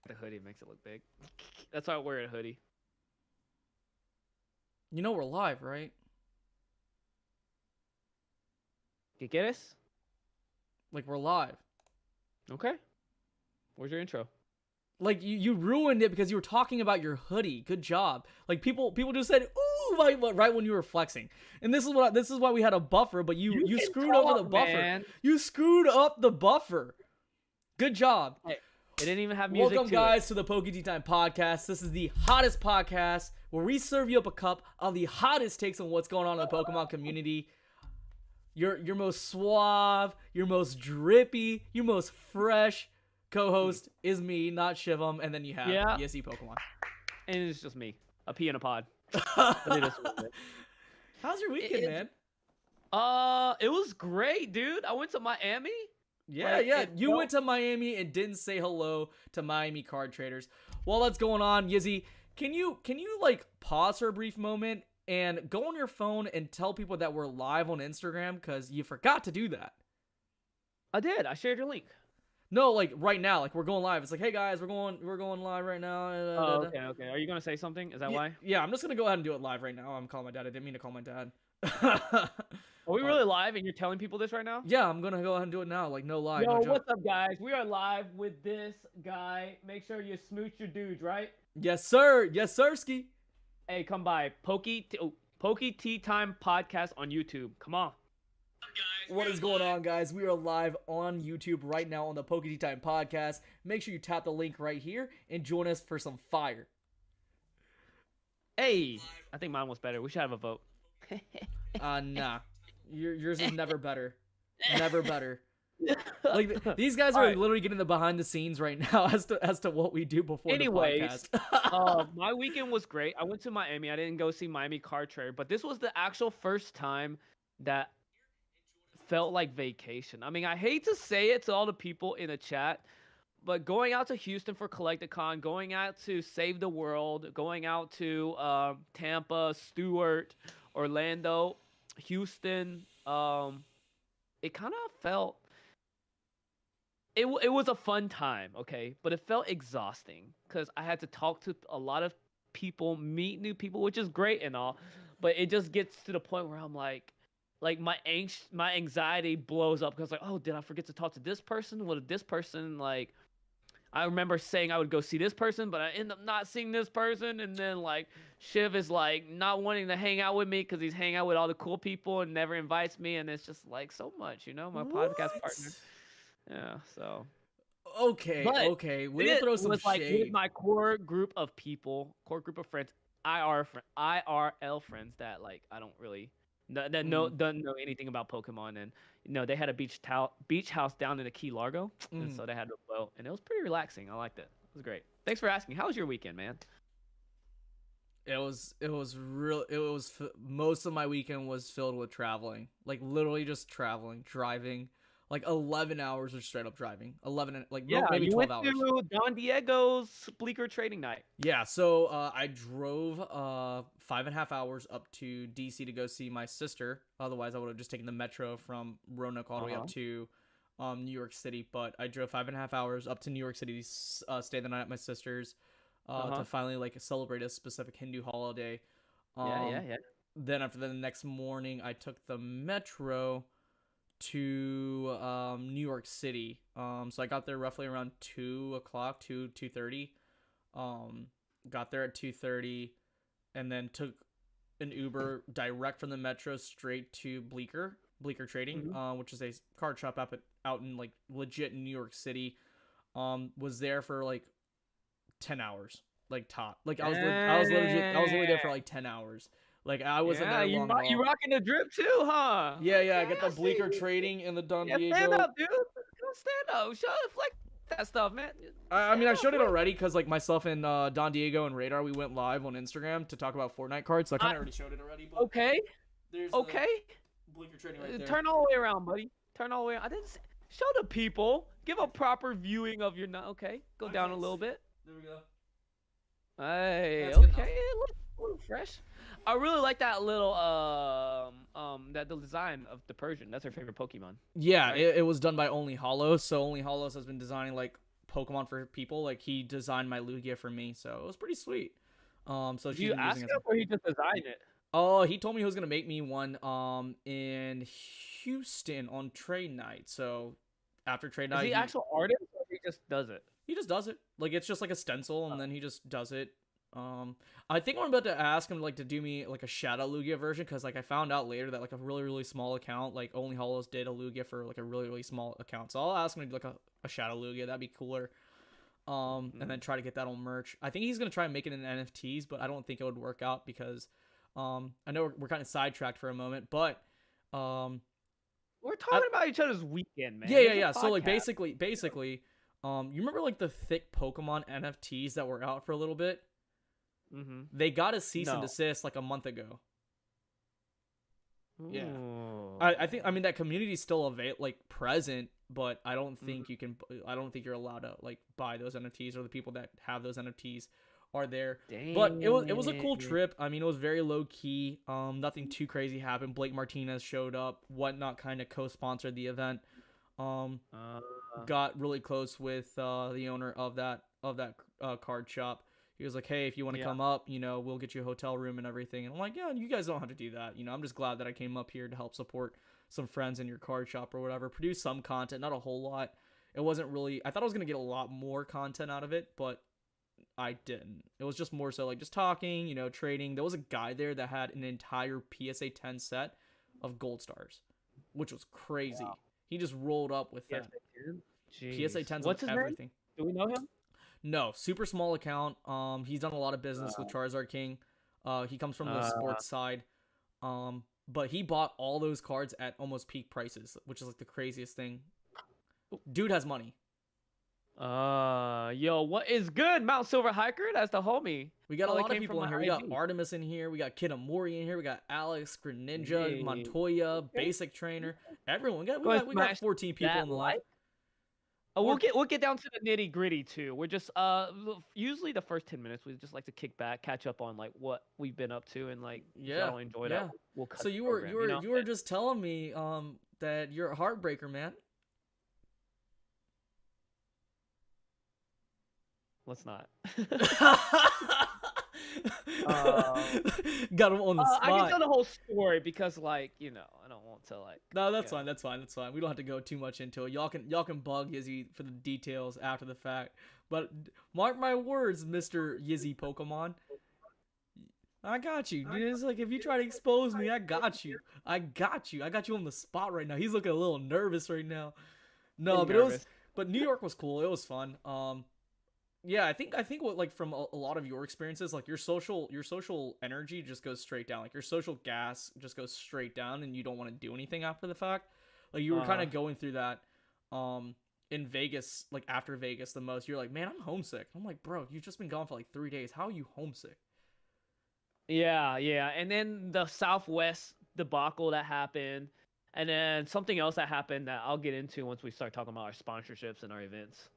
The hoodie makes it look big. That's why I wear a hoodie. You know we're live, right? ¿Qué quieres? Like we're live. Okay. Where's your intro? Like you ruined it because you were talking about your hoodie. Good job. Like people just said, "Ooh," right when you were flexing. And this is why we had a buffer, but you can screwed over the talk, buffer. man. You screwed up the buffer. Good job. Hey, it didn't even have music. Welcome, guys, to the Poké Time podcast. This is the hottest podcast where we serve you up a cup of the hottest takes on what's going on in the Pokemon community. Your most suave, your most drippy, your most fresh co-host is me, not Shivam, and then you have ESE Pokemon. And it's just me, a pea in a pod. How's your weekend, man? It was great, dude. I went to Miami. Yeah. You went to Miami and didn't say hello to Miami card traders. While that's going on, Yizzy, can you like pause for a brief moment and go on your phone and tell people that we're live on Instagram, because you forgot to do that. I did. I shared your link. No, like right now, like we're going live. It's like, hey guys, we're going live right now. Okay. Are you gonna say something? Is that why? Yeah, I'm just gonna go ahead and do it live right now. I'm calling my dad. I didn't mean to call my dad. Are we really live and you're telling people this right now? Yeah, I'm gonna go ahead and do it now. Like no lie. Yo, no joke. What's up, guys? We are live with this guy. Make sure you smooch your dudes, right? Yes, sir. Yes, sirski. Hey, come by Poké Tea Time podcast on YouTube. Come on. What is going on, guys? We are live on YouTube right now on the Poké Tea Time podcast. Make sure you tap the link right here and join us for some fire. Hey, I think mine was better. We should have a vote. Nah. Yours is never better. Never better. Like these guys are literally getting the behind the scenes right now as to what we do before the podcast. My weekend was great. I went to Miami. I didn't go see Miami Card Trader, but this was the actual first time that felt like vacation. I mean, I hate to say it to all the people in the chat, but going out to Houston for Collecticon, going out to Save the World, going out to Tampa, Stewart, Orlando, Houston, it kind of felt it was a fun time, okay, but it felt exhausting because I had to talk to a lot of people, meet new people, which is great and all, but it just gets to the point where I'm like my anxiety blows up because like, oh, did I forget to talk to this person? What if this person, like, I remember saying I would go see this person, but I end up not seeing this person, and then like Shiv is like not wanting to hang out with me because he's hanging out with all the cool people and never invites me, and it's just like so much, my podcast partner. Yeah, so. Okay. We're gonna throw some shade. Like with my core group of friends, IRL friends that like I don't really doesn't know anything about Pokemon, and they had a beach house down in the Key Largo, and so they had a boat, and it was pretty relaxing. I liked it. It was great. Thanks for asking. How was your weekend, man? It was most of my weekend was filled with traveling, like literally just traveling, driving. Like 11 hours of straight up driving. 11, like maybe 12 hours. You went to Don Diego's Bleaker Trading Night. Yeah, so I drove 5.5 hours up to DC to go see my sister. Otherwise, I would have just taken the metro from Roanoke all the way up to New York City. But I drove 5.5 hours up to New York City to stay the night at my sister's to finally like celebrate a specific Hindu holiday. Yeah. Then after the next morning, I took the metro to New York City. So I got there roughly around 2:00, 2:30. Got there at 2:30 and then took an Uber direct from the metro straight to Bleaker Trading, which is a card shop out in like legit New York City. Was there for like 10 hours, like top. Like I was literally there for like 10 hours. Like I wasn't there long at all. You rocking the drip too, huh? Yeah. I got the Bleaker Trading and the Don Diego. Stand up, dude. Stand up. Show flex that stuff, man. I mean, I showed it already because like myself and Don Diego and Radar, we went live on Instagram to talk about Fortnite cards. So I kind of already showed it already. But okay. There's Bleaker Trading right there. Turn all the way around, buddy. Turn all the way around. I didn't show the people. Give a proper viewing of your. Okay. Go down a little bit. There we go. Hey. Okay. It looks a little fresh. I really like that little the design of the Persian. That's her favorite Pokemon. Yeah, right? It was done by Only Hollows. So Only Hollows has been designing like Pokemon for people. Like he designed my Lugia for me, so it was pretty sweet. So Did she's you been ask using it. him or he just designed it? Oh, he told me he was gonna make me one in Houston on trade night. So after trade Is night, he actual artist or he just does it? he just does it. Like it's just like a stencil, and then he just does it. Um, I think I'm about to ask him like to do me like a Shadow Lugia version because like I found out later that like a really small account like Only Hollows did a Lugia for like a really small account. So I'll ask him to do like a Shadow Lugia. That'd be cooler. And then try to get that on merch. I think he's gonna try and make it in NFTs, but I don't think it would work out because I know we're kind of sidetracked for a moment, but We're talking about each other's weekend, man. yeah. So like basically, you remember like the thick Pokemon NFTs that were out for a little bit? Mm-hmm. They got a cease and desist like a month ago. Ooh. Yeah, I mean that community's still present, but I don't think you can. I don't think you're allowed to like buy those NFTs, or the people that have those NFTs are there. Dang. But it was a cool trip. I mean, it was very low key. Nothing too crazy happened. Blake Martinez showed up. Whatnot kind of co-sponsored the event. Got really close with the owner of that card shop. He was like, hey, if you want to come up, we'll get you a hotel room and everything. And I'm like, yeah, you guys don't have to do that. I'm just glad that I came up here to help support some friends in your card shop or whatever. Produce some content, not a whole lot. It wasn't really, I thought I was going to get a lot more content out of it, but I didn't. It was just more so like just talking, trading. There was a guy there that had an entire PSA 10 set of gold stars, which was crazy. Wow. He just rolled up with that. PSA 10s. What's his everything. Name? Do we know him? No, super small account. He's done a lot of business with Charizard King. He comes from the sports side. But he bought all those cards at almost peak prices, which is like the craziest thing. Dude has money. Yo, what is good, Mount Silver Hiker? That's the homie. We got a lot of people in here. We got Artemis in here. We got Kid Amori in here. We got Alex, Greninja, Montoya, Basic Trainer. Everyone. We got 14 people in the live. Oh, we'll get down to the nitty gritty too. We're just usually the first 10 minutes we just like to kick back, catch up on like what we've been up to, and like y'all enjoy that. We'll cut so you were just telling me that you're a heartbreaker, man. Let's not. Got him on the spot. I can tell the whole story because, like, I don't want to like. No, that's fine. That's fine. We don't have to go too much into it. Y'all can bug Yizzy for the details after the fact. But mark my words, Mr. Yizzy Pokemon. I got you. Dude, it's like if you try to expose me, I got you. I got you on the spot right now. He's looking a little nervous right now. No, but New York was cool. It was fun. Yeah, I think what like from a lot of your experiences, like your social energy just goes straight down. Like your social gas just goes straight down, and you don't want to do anything after the fact. Like you were kind of going through that in Vegas, like after Vegas the most. You're like, man, I'm homesick. I'm like, bro, you've just been gone for like 3 days. How are you homesick? Yeah. And then the Southwest debacle that happened, and then something else that happened that I'll get into once we start talking about our sponsorships and our events.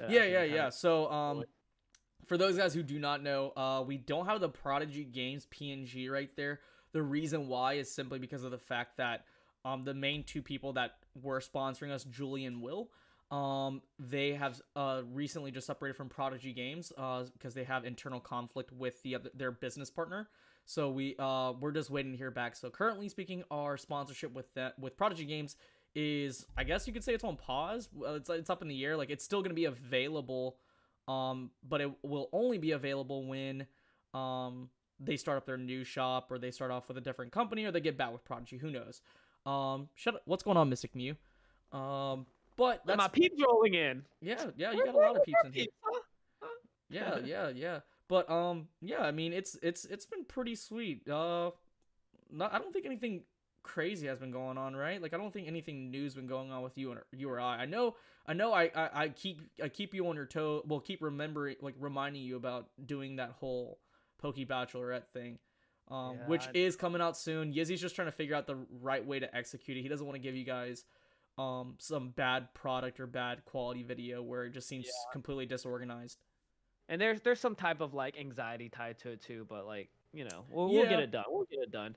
Yeah. So, for those guys who do not know, we don't have the Prodigy Games PNG right there. The reason why is simply because of the fact that the main two people that were sponsoring us, Julie and Will, they have recently just separated from Prodigy Games because they have internal conflict with their business partner. So we're just waiting to hear back. So currently speaking, our sponsorship with Prodigy Games is, I guess you could say, it's on pause. It's up in the air. Like it's still going to be available, but it will only be available when they start up their new shop, or they start off with a different company, or they get back with Prodigy. Who knows? Shut up. What's going on, Mystic Mew? But that's my peeps rolling in. Yeah, you got a lot of peeps in here. Yeah. But yeah, I mean it's been pretty sweet. I don't think anything crazy has been going on, right? Like I don't think anything new's been going on with you or I. I know I keep you on your toe. Well, keep reminding you about doing that whole Poke Bachelorette thing. Which is coming out soon. Yizzy's just trying to figure out the right way to execute it. He doesn't want to give you guys some bad product or bad quality video where it just seems completely disorganized. And there's some type of like anxiety tied to it too, but like, we'll get it done.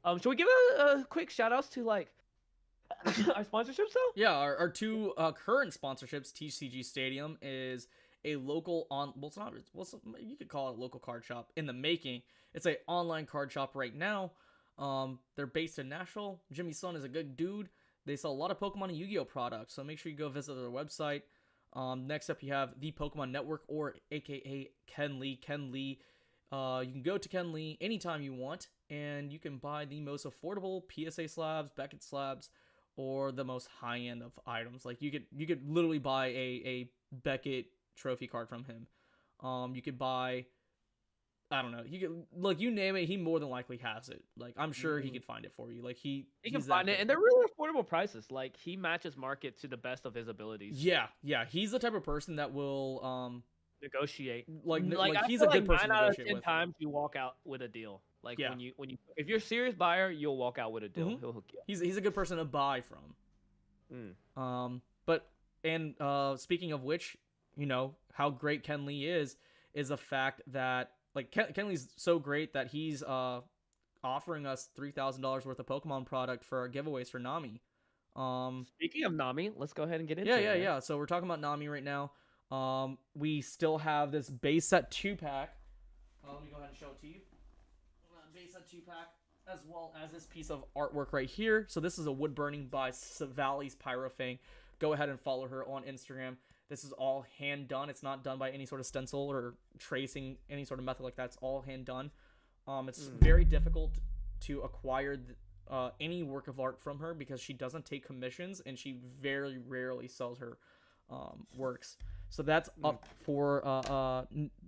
Should we give a quick shout outs to like Our sponsorships though? Yeah, our two current sponsorships, TCG Stadium is a local well, it's not, you could call it a local card shop in the making. It's a online card shop right now. They're based in Nashville. Jimmy Sun is a good dude. They sell a lot of Pokemon and Yu-Gi-Oh products, so make sure you go visit their website. Next up, you have the Pokemon Network, or AKA Ken Lee. Ken Lee. You can go to Ken Lee anytime you want, and you can buy the most affordable PSA slabs, Beckett slabs, or the most high end of items. Like you could literally buy a Beckett trophy card from him. You could buy, I don't know, you could, like, you name it, he more than likely has it. Like, I'm sure he could find it for you. Like He can he's find that it, good. and they're really affordable prices. Like he matches market to the best of his abilities. Yeah, he's the type of person that will Negotiate. like I he's feel a good like person 9 to out of negotiate 10 with. times you walk out with a deal. Like Yeah. when you if you're a serious buyer, you'll walk out with a deal. Mhm. He'll hook you up. He's a good person to buy from. But and speaking of which, you know how great Ken Lee is the fact that, like, Ken Lee's so great that he's offering us $3,000 worth of Pokemon product for our giveaways for NAMI. Speaking of NAMI, let's go ahead and get into Yeah, it. yeah, Man. yeah. So we're talking about NAMI right now. We still have this base set 2-pack. Let me go ahead and show it to you. Base set 2-pack, as well as this piece of artwork right here. So this is a wood burning by Savali's Pyrofang. Go ahead and follow her on Instagram. This is all hand done. It's not done by any sort of stencil or tracing, any sort of method like that. It's all hand done. It's very difficult to acquire any work of art from her because she doesn't take commissions and she very rarely sells her works. So that's up for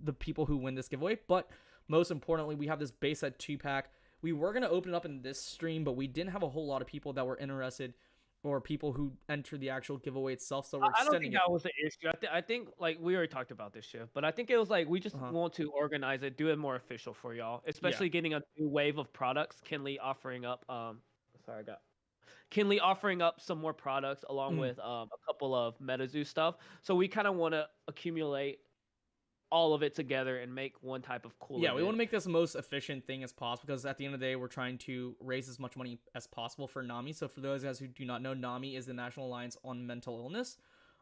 the people who win this giveaway. But most importantly, we have this base set 2-pack. We were going to open it up in this stream, but we didn't have a whole lot of people that were interested, or people who entered the actual giveaway itself, so we're I don't extending think it. that was the issue. I think like we already talked about this shift, but I think it was like we just want to organize it, do it more official for y'all, especially getting a new wave of products. Kinley offering up Kinley offering up some more products along with a couple of MetaZoo stuff. So we kind of want to accumulate all of it together and make one type of cool. Yeah, we want to make this the most efficient thing as possible, because at the end of the day, we're trying to raise as much money as possible for NAMI. So for those guys who do not know, NAMI is the National Alliance on Mental Illness.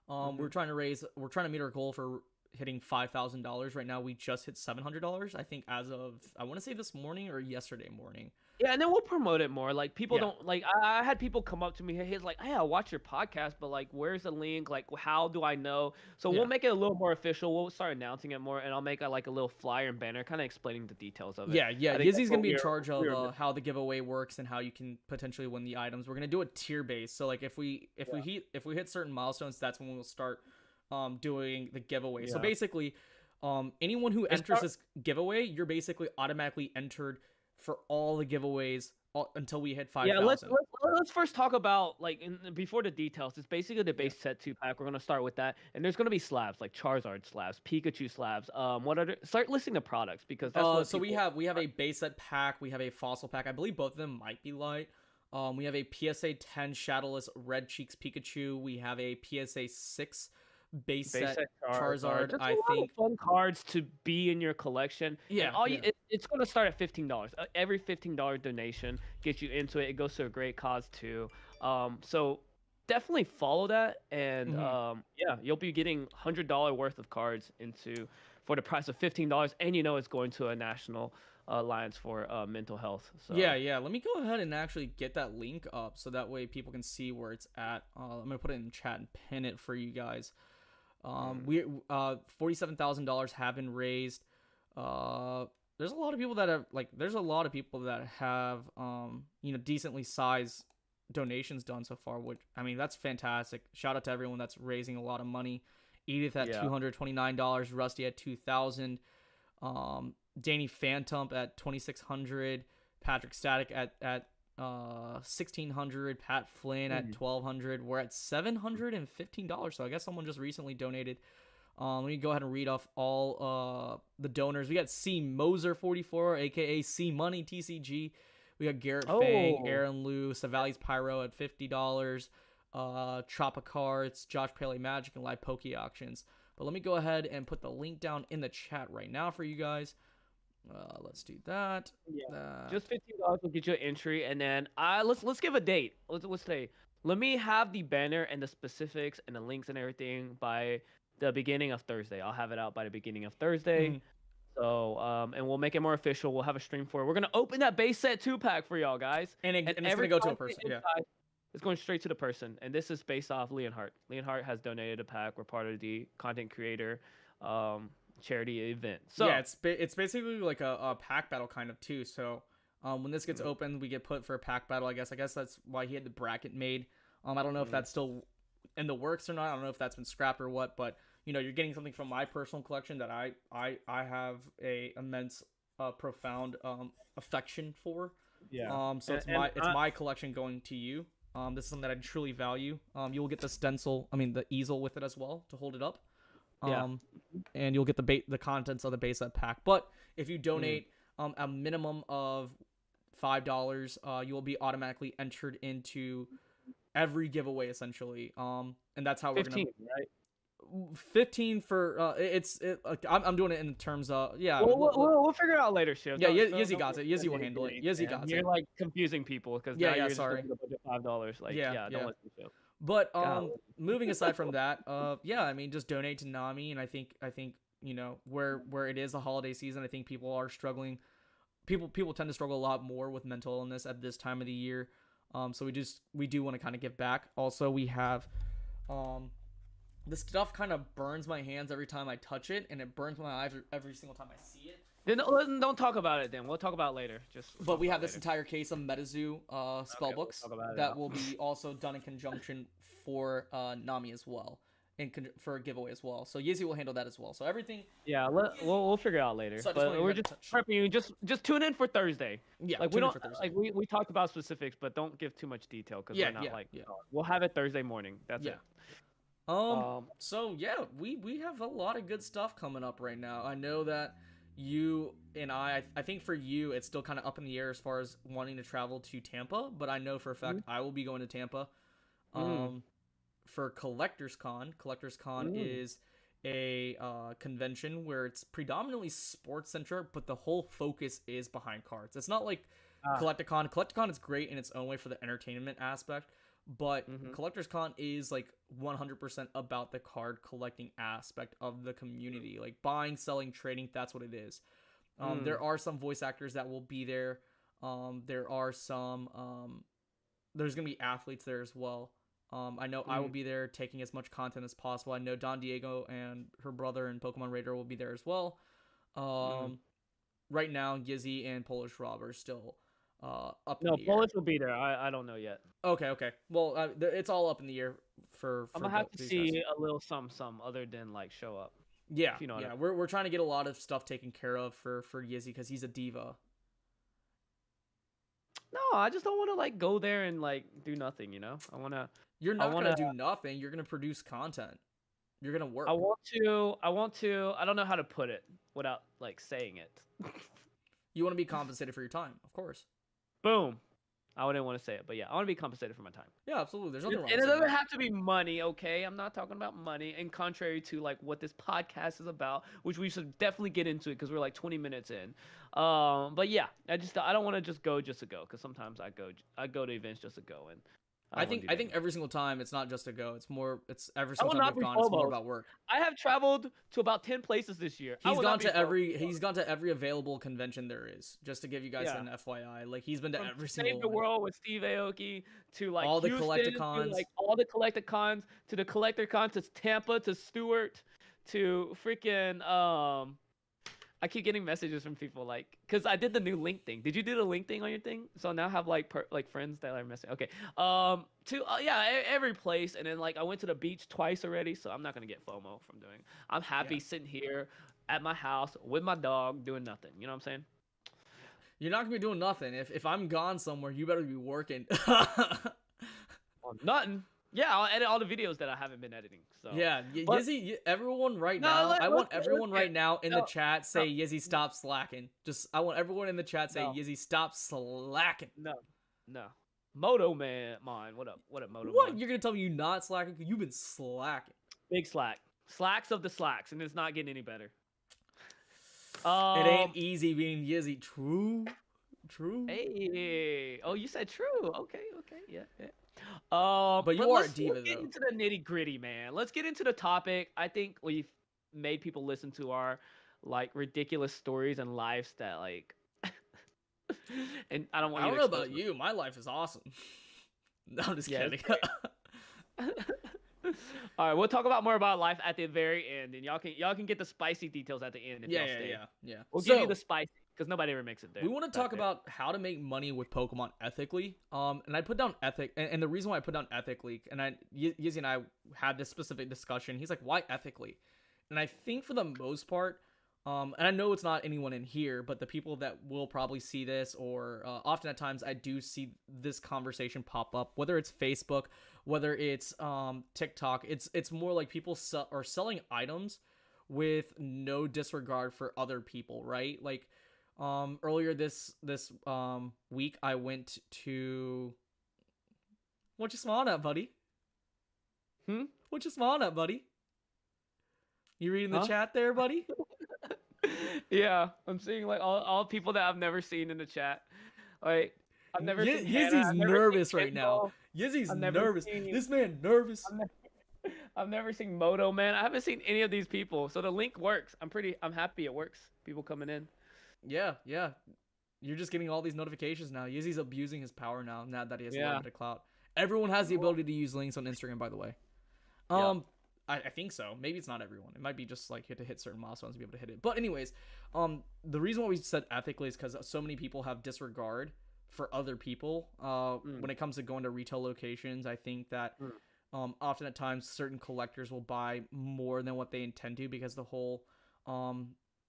We're trying to meet our goal for hitting $5,000. Right now, we just hit $700. I think as of, I want to say this morning or yesterday morning. Yeah, and then we'll promote it more. Like people don't like. I had people come up to me. He's like, "Hey, I watch your podcast, but like, where's the link? Like, how do I know?" So we'll make it a little more official. We'll start announcing it more, and I'll make like a little flyer and banner, kind of explaining the details of it. Yeah. Gizzy's gonna be in charge of how the giveaway works and how you can potentially win the items. We're gonna do a tier base. So like, if we hit certain milestones, that's when we'll start doing the giveaway. So basically, anyone who enters this giveaway, you're basically automatically entered for all the giveaways until we hit 5,000. Yeah, let's first talk about, like, before the details. It's basically the base set 2-pack. We're gonna start with that, and there's gonna be slabs like Charizard slabs, Pikachu slabs. Start listing the products, because that's what. So we have a base set pack. We have a fossil pack. I believe both of them might be light. We have a PSA 10 Shadowless Red Cheeks Pikachu. We have a PSA 6 base set Charizard. Just I a lot think of fun cards to be in your collection. Yeah, and it's going to start at $15. Every $15 donation gets you into it. It goes to a great cause too. So definitely follow that, and you'll be getting $100 worth of cards for the price of $15, and it's going to a national alliance for mental health. So yeah. Let me go ahead and actually get that link up so that way people can see where it's at. I'm gonna put it in chat and pin it for you guys. We $47,000 have been raised. There's a lot of people that have decently sized donations done so far, which, I mean, that's fantastic. Shout out to everyone that's raising a lot of money. Edith at $229, Rusty at $2,000, Danny Phantom at $2,600, Patrick Static at $1,600, Pat Flynn at $1,200. We're at $715, so I guess someone just recently donated. Let me go ahead and read off all the donors. We got C Moser 44, aka C Money TCG. We got Garrett Fang, Aaron Liu, Savali's Pyro at $50, Tropicards, Josh Paley Magic, and Live Poke Auctions. But let me go ahead and put the link down in the chat right now for you guys. Let's do that. Just $15 will get you an entry, and then let's give a date. Let's say Let me have the banner and the specifics and the links and everything by the beginning of Thursday. I'll have it out by the beginning of Thursday. Mhm. So, and we'll make it more official. We'll have a stream for it. We're gonna open that base set 2-pack for y'all guys, and And it's gonna every go to a content person. Yeah. inside is going straight to the person. And this is based off Leonhardt. Leonhardt has donated a pack. We're part of the content creator um, charity event. Yeah, So, it's basically like a pack battle kind of too. So, when this gets mm, opened, we get put for a pack battle. I guess that's why he had the bracket made. I don't know if mm, that's still in the works or not. I don't know if that's been scrapped or what. But you're getting something from my personal collection that I have a immense, profound affection for. yeah, So it's my collection going to you. This is something that I truly value. You will get the stencil, I mean the easel with it as well to hold it up. yeah. Um, and you'll get the contents of the base set pack. But if you Mm. donate a minimum of $5, you will be automatically entered into every giveaway essentially. And that's how we're gonna 15, right? 15 for I'm doing it in terms of yeah. We'll figure it out later, Shiv. Yeah, Don't Yizzy got it. Yizzy will handle it. Yizzy man. got You're it. like confusing people because Yeah, now yeah. you're just Sorry. going to budget $5. Like, Yeah, yeah, don't yeah. listen to Shiv. But God. moving aside from that, yeah, I mean, just donate to Nami, and I think where it is the holiday season, I think people are struggling. People tend to struggle a lot more with mental illness at this time of the year. So we do want to kind of give back. Also, we have this stuff kind of burns my hands every time I touch it, and it burns my eyes every single time I see it. Then don't talk about it. Then we'll talk about it later. But we have this entire case of Metazoo spell books talk about it that now. will be also done in conjunction for Nami as well, for a giveaway as well. So Yizzy will handle that as well. So everything. Yeah, we'll figure it out later. So I just wanted but to we're get just in touch. prepping you. Just tune in for Thursday. Yeah, Like we tune in don't for Thursday. like we talked about specifics, but don't give too much detail because Yeah, we're not yeah, like yeah. we'll have it Thursday morning. That's Yeah. it. So yeah, we have a lot of good stuff coming up right now. I know that you and I think for you it's still kind of up in the air as far as wanting to travel to Tampa, but I know for a fact I will be going to Tampa for Collectors Con. Collectors Con is a convention where it's predominantly sports centric, but the whole focus is behind cards. It's not like Collecticon. Collecticon is great in its own way for the entertainment aspect, but Collectors Con is like 100% about the card collecting aspect of the community, like buying, selling, trading. That's what it is. There are some voice actors that will be there. There are some. There's gonna be athletes there as well. I know I will be there taking as much content as possible. I know Don Diego and her brother and Pokemon Raider will be there as well. Right now, Gizzy and Polish Rob are still up in the air. Polish will be there. I don't know yet. Okay. Well, it's all up in the air for I'm gonna have to these see guys. a little some other than like show up. Yeah, you know what I mean. We're trying to get a lot of stuff taken care of for Yizzy because he's a diva. No, I just don't want to like go there and like do nothing. You know, I wanna. You're not gonna do nothing. You're gonna produce content. You're gonna work. I want to. I don't know how to put it without like saying it. You want to be compensated for your time, of course. Boom. I wouldn't want to say it, but yeah, I want to be compensated for my time. Yeah, absolutely. There's nothing wrong. And it doesn't have to be money, okay? I'm not talking about money. And contrary to like what this podcast is about, which we should definitely get into it because we're like 20 minutes in. But yeah, I don't want to just go to go because sometimes I go to events just to go and. I think every single time it's not just a go. It's every single time we've gone. It's more about work. I have traveled to about 10 places this year. He's gone to every available convention there is. Just to give you guys an FYI, like he's been to every single. Save the World with Steve Aoki to like all the Houston, Collecticons, to, like all the Collecticons, to the Collecticons, to Tampa, to Stewart, to freaking I keep getting messages from people like, cause I did the new link thing. Did you do the link thing on your thing? So now I have like friends that are messaging. Okay. Every place, and then like I went to the beach twice already, so I'm not gonna get FOMO from doing. I'm happy sitting here at my house with my dog doing nothing. You know what I'm saying? You're not gonna be doing nothing. If I'm gone somewhere, you better be working. Nothing. Yeah, I'll edit all the videos that I haven't been editing. So yeah, Yizzy, everyone right now. I want everyone right now in the chat say Yizzy stop slacking. I want everyone in the chat say Yizzy stop slacking. No. Moto man, what up? What up, Moto? What? You're gonna tell me you not slacking? You've been slacking. Big slack. Slacks of the slacks, and it's not getting any better. It ain't easy being Yizzy. True. Hey. Oh, you said true. Okay. Yeah. But But you are a let's diva get though. into the nitty gritty, man. Let's get into the topic. I think we've made people listen to our like ridiculous stories and lives that like, and I don't want I you don't to know expose about you. My life is awesome. No, I'm just Yeah, it's kidding. great. All right, we'll talk about more about life at the very end, and y'all can get the spicy details at the end if Yeah, y'all yeah, stay. yeah, yeah. We'll give you the So spicy because nobody ever makes it we there. want to Back talk there. about how to make money with Pokemon ethically. And I put down ethic, and the reason why I put down ethically, and Yizzy and I had this specific discussion. He's like, why ethically? And I think for the most part, and I know it's not anyone in here, but the people that will probably see this, or often at times I do see this conversation pop up, whether it's Facebook, whether it's TikTok. It's more like people are selling items with no disregard for other people, right? Like earlier this week I went to what you smiling at, buddy? Hmm? What you smiling at, buddy? You reading the Huh? chat there, buddy? Yeah, I'm seeing like all people that I've never seen in the chat. Like I've never seen Hannah. Yizzy's I've never seen nervous right now. Kendall. Yizzy's I've never nervous. seen. This man nervous. I've never, I've never seen Moto Man. I haven't seen any of these people. So the link works. I'm happy it works. People coming in. Yeah, yeah. You're just getting all these notifications now. Yizzy's abusing his power now that he has a little Yeah. bit of clout. Everyone has the ability to use links on Instagram, by the way. I think so. Maybe it's not everyone. It might be just like you have to hit certain milestones to be able to hit it. But anyways, the reason why we said ethically is because so many people have disregard for other people. When it comes to going to retail locations, I think that often at times certain collectors will buy more than what they intend to because the whole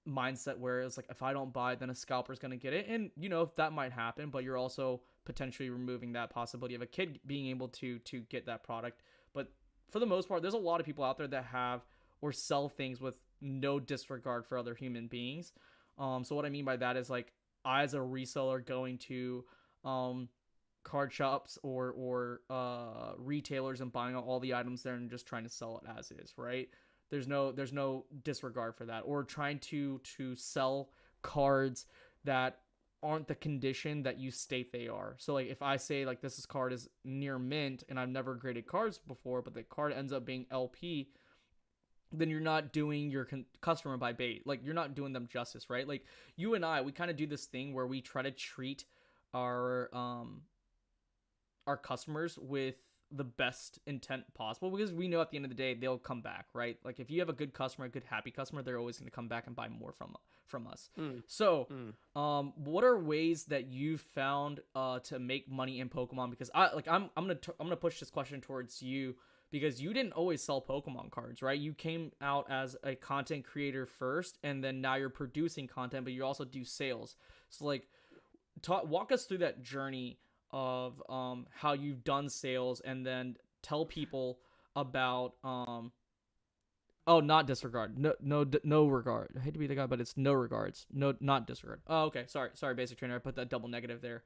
mindset where it's like, if I don't buy it, then a scalper's gonna get it, and that might happen, but you're also potentially removing that possibility of a kid being able to get that product. But for the most part, there's a lot of people out there that have or sell things with no disregard for other human beings. So what I mean by that is, like, I as a reseller going to card shops or retailers and buying all the items there and just trying to sell it as is, right? There's no disregard for that. Or trying to sell cards that aren't the condition that you state they are. So like if I say like this card is near mint and I've never graded cards before, but the card ends up being LP, then you're not doing your customer by bait. Like you're not doing them justice, right? Like you and I, we kind of do this thing where we try to treat our customers with the best intent possible, because we know at the end of the day they'll come back, right? Like if you have a good customer, a good happy customer, they're always going to come back and buy more from us. So what are ways that you found to make money in Pokemon? Because I'm gonna push this question towards you, because you didn't always sell Pokemon cards, right? You came out as a content creator first, and then now you're producing content, but you also do sales. So like walk us through that journey of how you've done sales, and then tell people about not disregard, no regard. I hate to be the guy, but it's no regards, no, not disregard. Oh, okay, sorry basic trainer, I put that double negative there.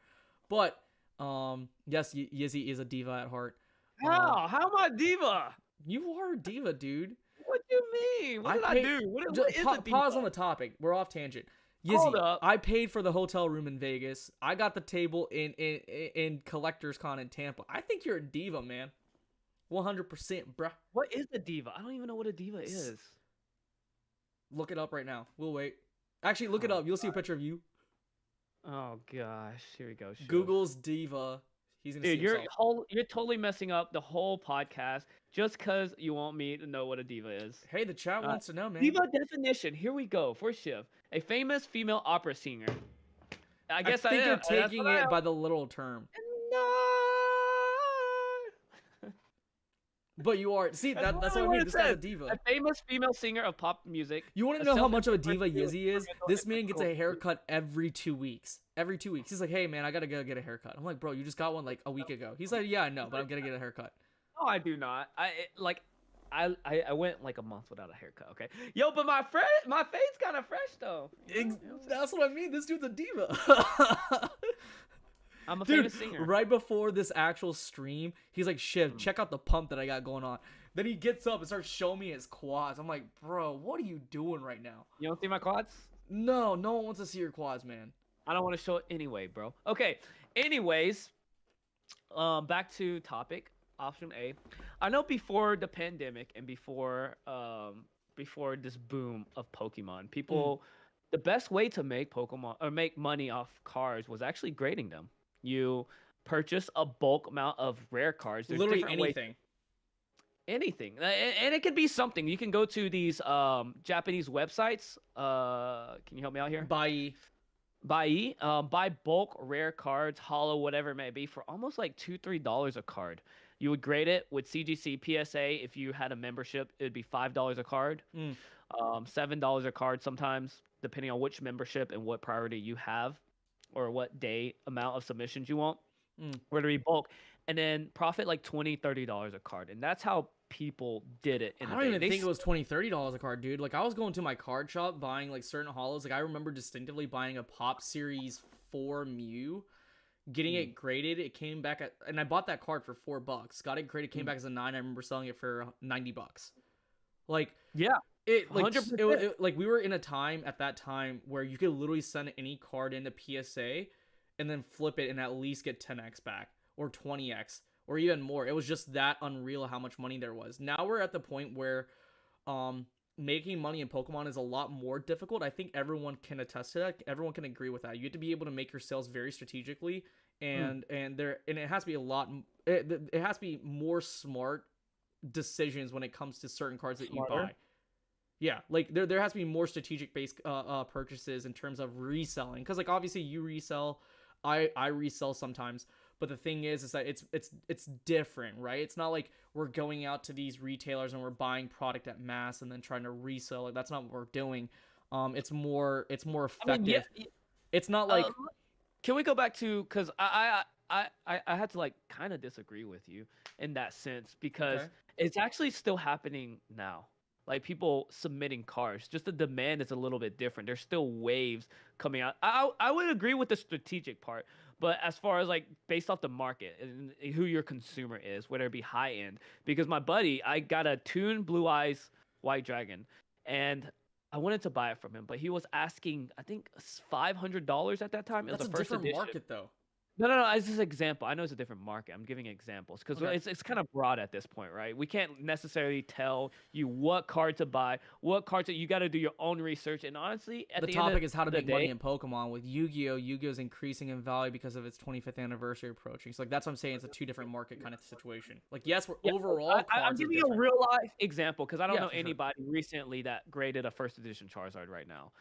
But yes, Yizzy is a diva at heart. How am I diva? You are a diva, dude. What do you mean? What did I do? What is a diva? Pause on the topic, we're off tangent. Hold Yizzy, up. I paid for the hotel room in Vegas. I got the table in Collectors Con in Tampa. I think you're a diva, man. 100%, bruh. What is a diva? I don't even know what a diva is. Look it up right now. We'll wait. Actually, look it up. You'll see a picture of you. Oh gosh, here we go. Shoot. Google's diva. He's gonna Dude, see himself. you're totally messing up the whole podcast just because you want me to know what a diva is. Hey, the chat wants to know, man. Diva definition. Here we go. First shift. A famous female opera singer. I guess I think you're taking it by the literal term. No. But you are. See, that's what I mean. This guy's a diva. A famous female singer of pop music. You want to know how much of a diva Yizzy is? This man gets a haircut every 2 weeks. Every 2 weeks. He's like, hey, man, I got to go get a haircut. I'm like, bro, you just got one like a week ago. He's like, yeah, I know, but I'm going to get a haircut. No, I do not. I went like a month without a haircut. Okay, yo, but my face kind of fresh though. That's what I mean. This dude's a diva. I'm a famous singer. Right before this actual stream, he's like, Shiv, check out the pump that I got going on. Then he gets up and starts showing me his quads. I'm like, bro, what are you doing right now? You don't see my quads? No one wants to see your quads, man. I don't want to show it anyway, bro. Okay. Anyways, back to topic. Option A. I know before the pandemic and before this boom of Pokemon, Mm. people the best way to make Pokemon or make money off cards was actually grading them. You purchase a bulk amount of rare cards. There's Literally different ways anything. anything. And it could be something. You can go to these Japanese websites. Can you help me out here? Buy. Buy bulk rare cards, hollow, whatever it may be, for almost like $2-3 a card. You would grade it with CGC PSA. If you had a membership, it'd be $5 a card, Mm. $7 a card sometimes, depending on which membership and what priority you have, or what day amount of submissions you want. Mm. Where to be bulk, and then profit like $20-$30 a card, and that's how people did it in I the don't day. even think it was $20-$30 a card, dude. Like I was going to my card shop buying like certain hollows. Like I remember distinctively buying a Pop Series 4 Mew, getting it graded. It came back at, and I bought that card for $4. Got it graded, came back as a 9. I remember selling it for $90. Like Yeah, it, like 100%. like we were in a time at that time where you could literally send any card into PSA, and then flip it and at least get 10x back or 20x or even more. It was just that unreal how much money there was. Now we're at the point where making money in Pokemon is a lot more difficult. I think everyone can attest to that. Everyone can agree with that. You have to be able to make your sales very strategically, and it has to be a lot. It has to be more smart decisions when it comes to certain cards that you Smarter. buy. Yeah, like there has to be more strategic based purchases in terms of reselling, because like obviously you resell, I resell sometimes, but the thing is that it's different, right? It's not like we're going out to these retailers and we're buying product at mass and then trying to resell it. That's not what we're doing. It's more I mean, yeah. effective. It's not Uh, like can we go back to, because I had to like kind of disagree with you in that sense, because okay. it's actually still happening now. Like people submitting cards, just the demand is a little bit different. There's still waves coming out. I would agree with the strategic part, but as far as like based off the market and who your consumer is, whether it be high end, because my buddy, I got a Toon Blue Eyes White Dragon, and I wanted to buy it from him, but he was asking, I think, $500 at that time. It was That's the a first different edition. market though. No, no, no. It's just an example. I know it's a different market. I'm giving examples because Okay. it's kind of broad at this point, right? We can't necessarily tell you what card to buy, what cards that you got to do your own research. And honestly, at The the end of topic is how to the make money day, in Pokemon with Yu-Gi-Oh. Yu-Gi-Oh is increasing in value because of its 25th anniversary approaching. So like that's what I'm saying. It's a two different market kind of situation. Like yes, we're yeah, overall I'm cards is giving you a different. real life example because I don't Yeah, know for sure. anybody recently that graded a first edition Charizard right now,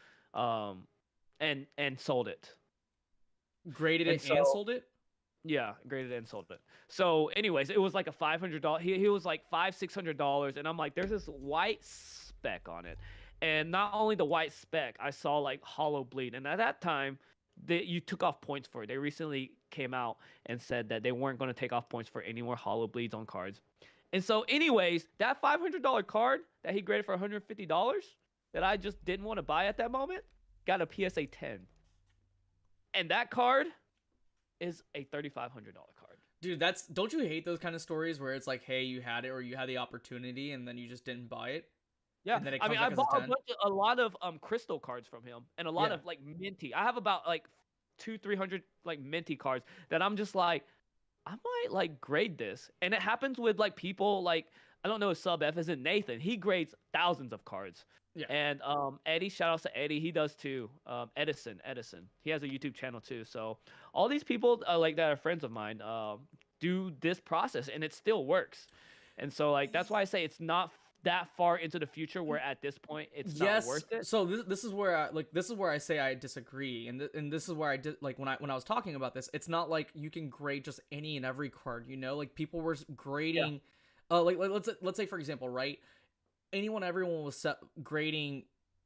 and sold it. Graded And it and so sold it. yeah, graded and sold it. So, anyways, it was like a $500. He was like $600, and I'm like, there's this white speck on it, and not only the white speck, I saw like hollow bleed, and at that time, you took off points for it. They recently came out and said that they weren't going to take off points for any more hollow bleeds on cards. And so, anyways, that $500 card that he graded for $150 that I just didn't want to buy at that moment got a PSA 10, and that card is a $3,500 card. Dude, that's don't you hate those kind of stories where it's like, hey, you had it or you had the opportunity and then you just didn't buy it, Yeah, and then it I comes mean, I back as a bought 10? a lot of crystal cards from him, and a lot Yeah. of like minty. I have about like 200-300 like minty cards that I'm just like, I might like grade this, and it happens with like people like, I don't know if sub F isn't Nathan. He grades thousands of cards, Yeah. and Eddie, shout outs to Eddie, he does too. Edison, he has a YouTube channel too. So all these people like that are friends of mine do this process, and it still works. And so like that's why I say it's not that far into the future where at this point it's not Yes. worth it. So this is where this is where I say I disagree, and this is where I did like when I was talking about this. It's not like you can grade just any and every card. You know, like people were Yeah. grading, like let's say for example, right? Everyone was grading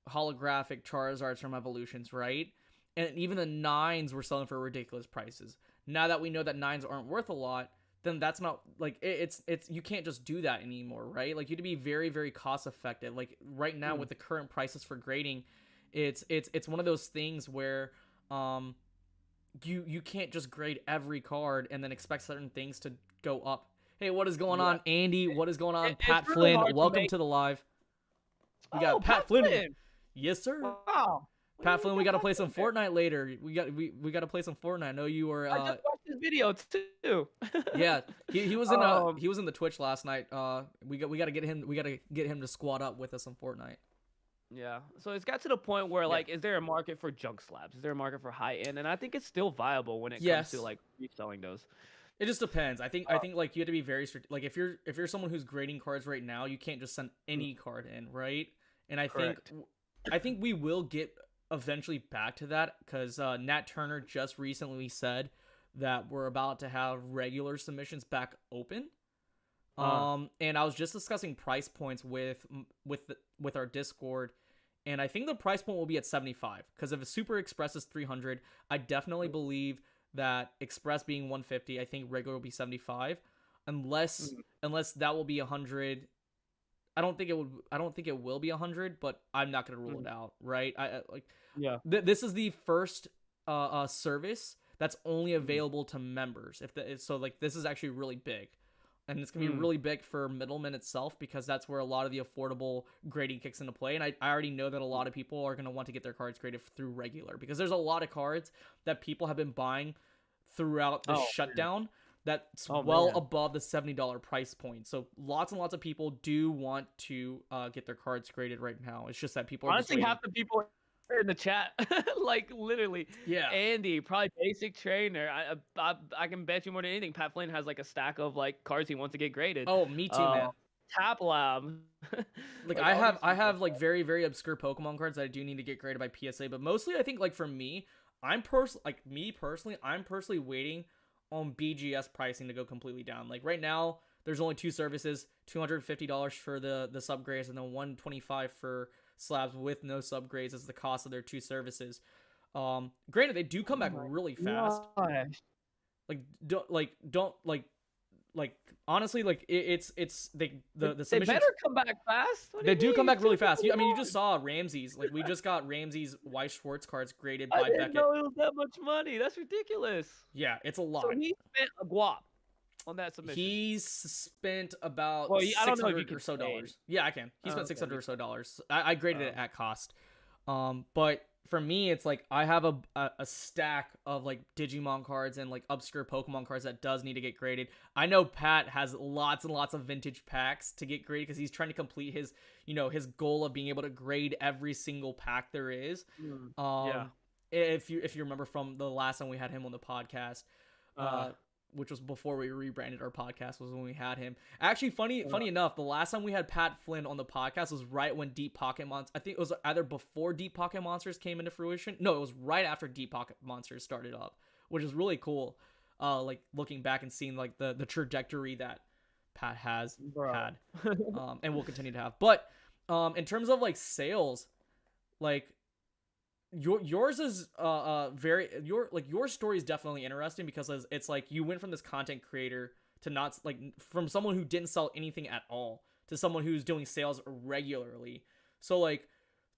holographic Charizards from Evolutions, right? And even the nines were selling for ridiculous prices. Now that we know that nines aren't worth a lot, then that's not like it's you can't just do that anymore, right? Like you have to be very very cost effective. Like right now Mm. with the current prices for grading, it's one of those things where you can't just grade every card and then expect certain things to go up. Hey, what is going Yeah. on, Andy? What is going on, It's Pat really Flynn? hard to Welcome make. to the live. We Oh, got Pat Pat Flynn. Flynn. Yes, sir. Wow. Pat Flynn, we got got to Pat play Flynn some there. Fortnite later. We got to play some Fortnite. I know you were I just watched his video too. Yeah, he was in um, he was in the Twitch last night. We got to get him to squad up with us on Fortnite. yeah. So it's got to the point where Yeah. like, is there a market for junk slabs? Is there a market for high end? And I think it's still viable when it comes to Yes. like reselling those. It just depends. I Uh, think like you have to be very like if you're someone who's grading cards right now, you can't just send mm, any card in, right? And correct. I think we will get eventually back to that because Nat Turner just recently said that we're about to have regular submissions back open. Uh, And I was just discussing price points with our Discord, and I think the price point will be at 75 because if a Super Express is 300, I definitely believe that Express being 150, I think regular will be 75, unless mm, unless that will be 100. I don't think it would. I don't think it will be 100, but I'm not gonna rule mm, it out, right? Like yeah. this is the first service that's only Mm, available to members. So like this is actually really big, and it's gonna be mm. really big for middlemen itself because that's where a lot of the affordable grading kicks into play. And I already know that a lot of people are gonna want to get their cards graded through regular because there's a lot of cards that people have been buying throughout the Oh man. shutdown that's Oh well man. above the $70 price point. So lots and lots of people do want to get their cards graded right now. It's just that people are just Honestly, waiting. half the people in the chat, like literally, Yeah. Andy, probably basic trainer. I can bet you more than anything. Pat Flynn has like a stack of like cards he wants to get graded. Oh, me too, Uh, man. Tap Lab, Like like all these I people. have like very very obscure Pokemon cards that I do need to get graded by PSA, but mostly I think like for me, me personally, I'm personally waiting on BGS pricing to go completely down. Like right now, there's only two services, $250 for the subgrades and then 125 for slabs with no subgrades as the cost of their two services. Granted they do come Oh back my really fast. gosh. Don't like honestly like it's the They submissions better come back fast. What do they you do come mean? back Still really fast. going I mean, you just on? saw Ramsey's. Like, we just got Ramsey's Weiss Schwartz cards graded I by didn't Beckett. know it was that much money. That's ridiculous. Yeah, it's a So lot. he spent a guap on that submission. He's spent about Well, I don't know if you 600 or can so say. dollars. Yeah, I can. He spent Okay, 600 you or so dollars. I graded it um, at cost. But for me, it's like I have a stack of like Digimon cards and like obscure Pokemon cards that does need to get graded. I know Pat has lots and lots of vintage packs to get graded because he's trying to complete his his goal of being able to grade every single pack there is. yeah. If you remember from the last time we had him on the podcast, Uh, which was before we rebranded our podcast, was when we had him. Actually, uh, funny enough, the last time we had Pat Flynn on the podcast was right when Deep Pocket Monsters. I think it was either before Deep Pocket Monsters came into fruition. No, it was right after Deep Pocket Monsters started up, which is really cool. Like looking back and seeing like the trajectory that Pat has bro. had, and will continue to have. But in terms of like sales, like yours is very your story is definitely interesting because it's like you went from this content creator to not like from someone who didn't sell anything at all to someone who's doing sales regularly. So like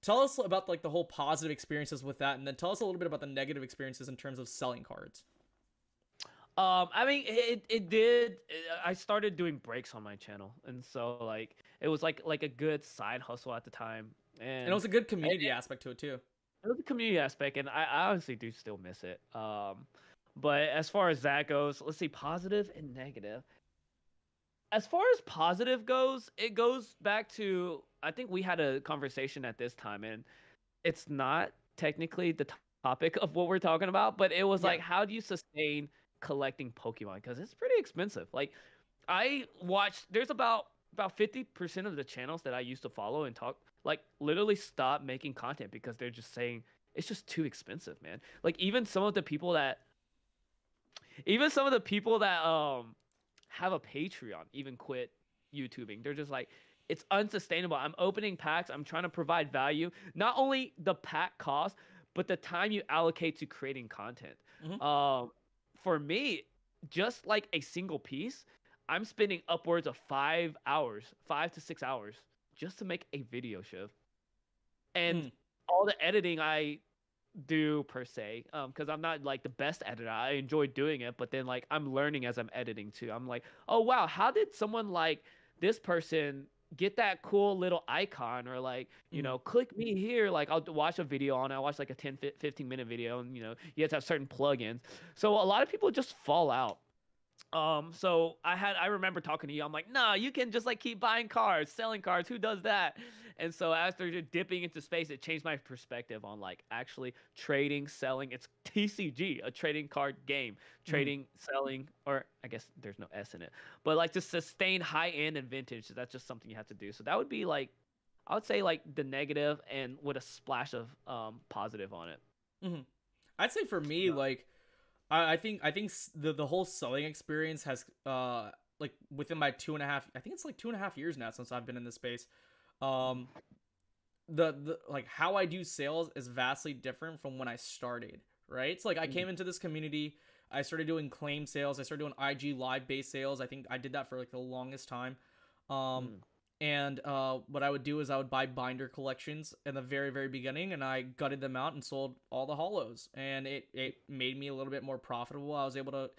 tell us about like the whole positive experiences with that, and then tell us a little bit about the negative experiences in terms of selling cards. I mean, it did. I started doing breaks on my channel, and so like it was like a good side hustle at the time, And it was a good community aspect to it too. it was a community aspect, and I honestly do still miss it. But as far as that goes, let's see, positive and negative. As far as positive goes, it goes back to I think we had a conversation at this time, and it's not technically the topic of what we're talking about, but it was Yeah. like, how do you sustain collecting Pokemon? Because it's pretty expensive. Like, I watched. There's about 50% of the channels that I used to follow and talk like literally stop making content because they're just saying it's just too expensive, man. Like even some of the people that have a Patreon even quit YouTubing. They're just like, it's unsustainable. I'm opening packs. I'm trying to provide value. Not only the pack cost, but the time you allocate to creating content. Mm-hmm. For me, just like a single piece, I'm spending upwards of 5 hours, 5 to 6 hours, just to make a video shift. And Mm. all the editing I do per se, because I'm not like the best editor. I enjoy doing it, but then like I'm learning as I'm editing too. I'm like, oh wow, how did someone like this person get that cool little icon, or like, Mm, click me here. Like I'll watch a video on it. I watch like a 10 15 minute video, and you have to have certain plugins. So a lot of people just fall out. So I remember talking to you. I'm like, nah, you can just like keep buying cars, selling cars. Who does that? And so after just dipping into space, it changed my perspective on like actually trading, selling. It's TCG, a trading card game. mm. Trading, selling, or I guess there's no S in it, but like to sustain high end and vintage, that's just something you have to do. So that would be like, I would say like the negative and with a splash of positive on it. Hmm. I'd say for me, Yeah. like I think the whole selling experience has like within my 2.5, I think it's like 2.5 years now since I've been in this space. Um, the like how I do sales is vastly different from when I started. Right, it's like I Mm, came into this community. I started doing claim sales. I started doing IG live based sales. I think I did that for like the longest time. Um, mm, and what I would do is I would buy binder collections in the very, very beginning, and I gutted them out and sold all the hollows, and it made me a little bit more profitable. I was able to,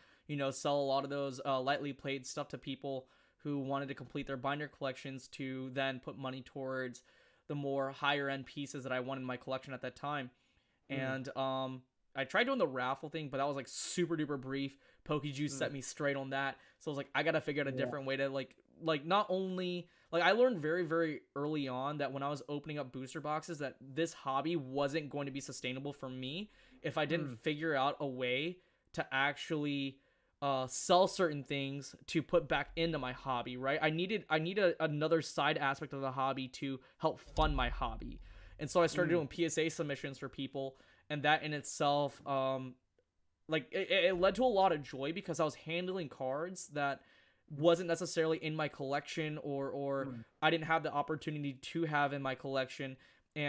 sell a lot of those lightly played stuff to people who wanted to complete their binder collections to then put money towards the more higher end pieces that I wanted in my collection at that time. mm, And I tried doing the raffle thing, but that was like super duper brief. PokeJuice mm. set me straight on that, so I was like, I gotta figure out a Yeah. different way to like not only like I learned very very early on that when I was opening up booster boxes that this hobby wasn't going to be sustainable for me if I didn't Mm, figure out a way to actually sell certain things to put back into my hobby. Right, I need another side aspect of the hobby to help fund my hobby, and so I started mm, doing PSA submissions for people, and that in itself like it led to a lot of joy because I was handling cards that wasn't necessarily in my collection, or mm, I didn't have the opportunity to have in my collection,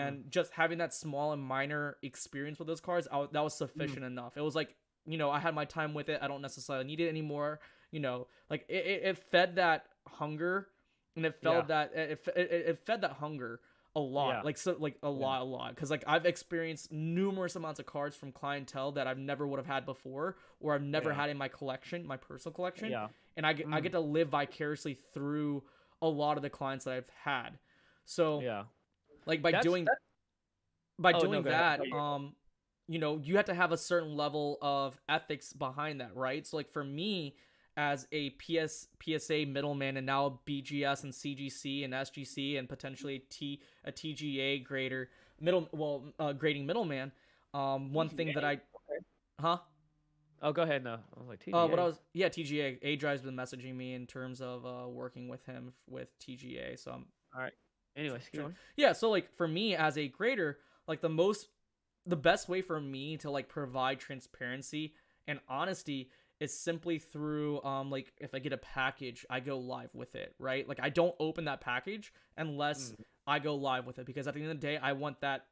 mm, and just having that small and minor experience with those cards, that was mm. sufficient enough. It was like, I had my time with it. I don't necessarily need it anymore. Like it fed that hunger, and it Yeah. felt that it fed that hunger a lot, Yeah. like so like Yeah. a lot, because like I've experienced numerous amounts of cards from clientele that I've never would have had before, or I've never Yeah. had in my collection, my personal collection, Yeah. and I get Mm. to live vicariously through a lot of the clients that I've had. So Yeah. like by That's doing that. by Oh no, doing go ahead. I that, thought you were you have to have a certain level of ethics behind that, right? So like for me, as a PSA middleman, and now BGS and CGC and SGC and potentially a TGA grader grading middleman. One thing that TGA. I Okay. huh Oh, go ahead. No, I was like what I TGA. was yeah, TGA. Adri's been messaging me in terms of working with him with TGA, so I'm All right. Anyways, keep going. yeah. So like for me as a grader, like the best way for me to like provide transparency and honesty is simply through like if I get a package, I go live with it, right? Like I don't open that package unless Mm. I go live with it, because at the end of the day, I want that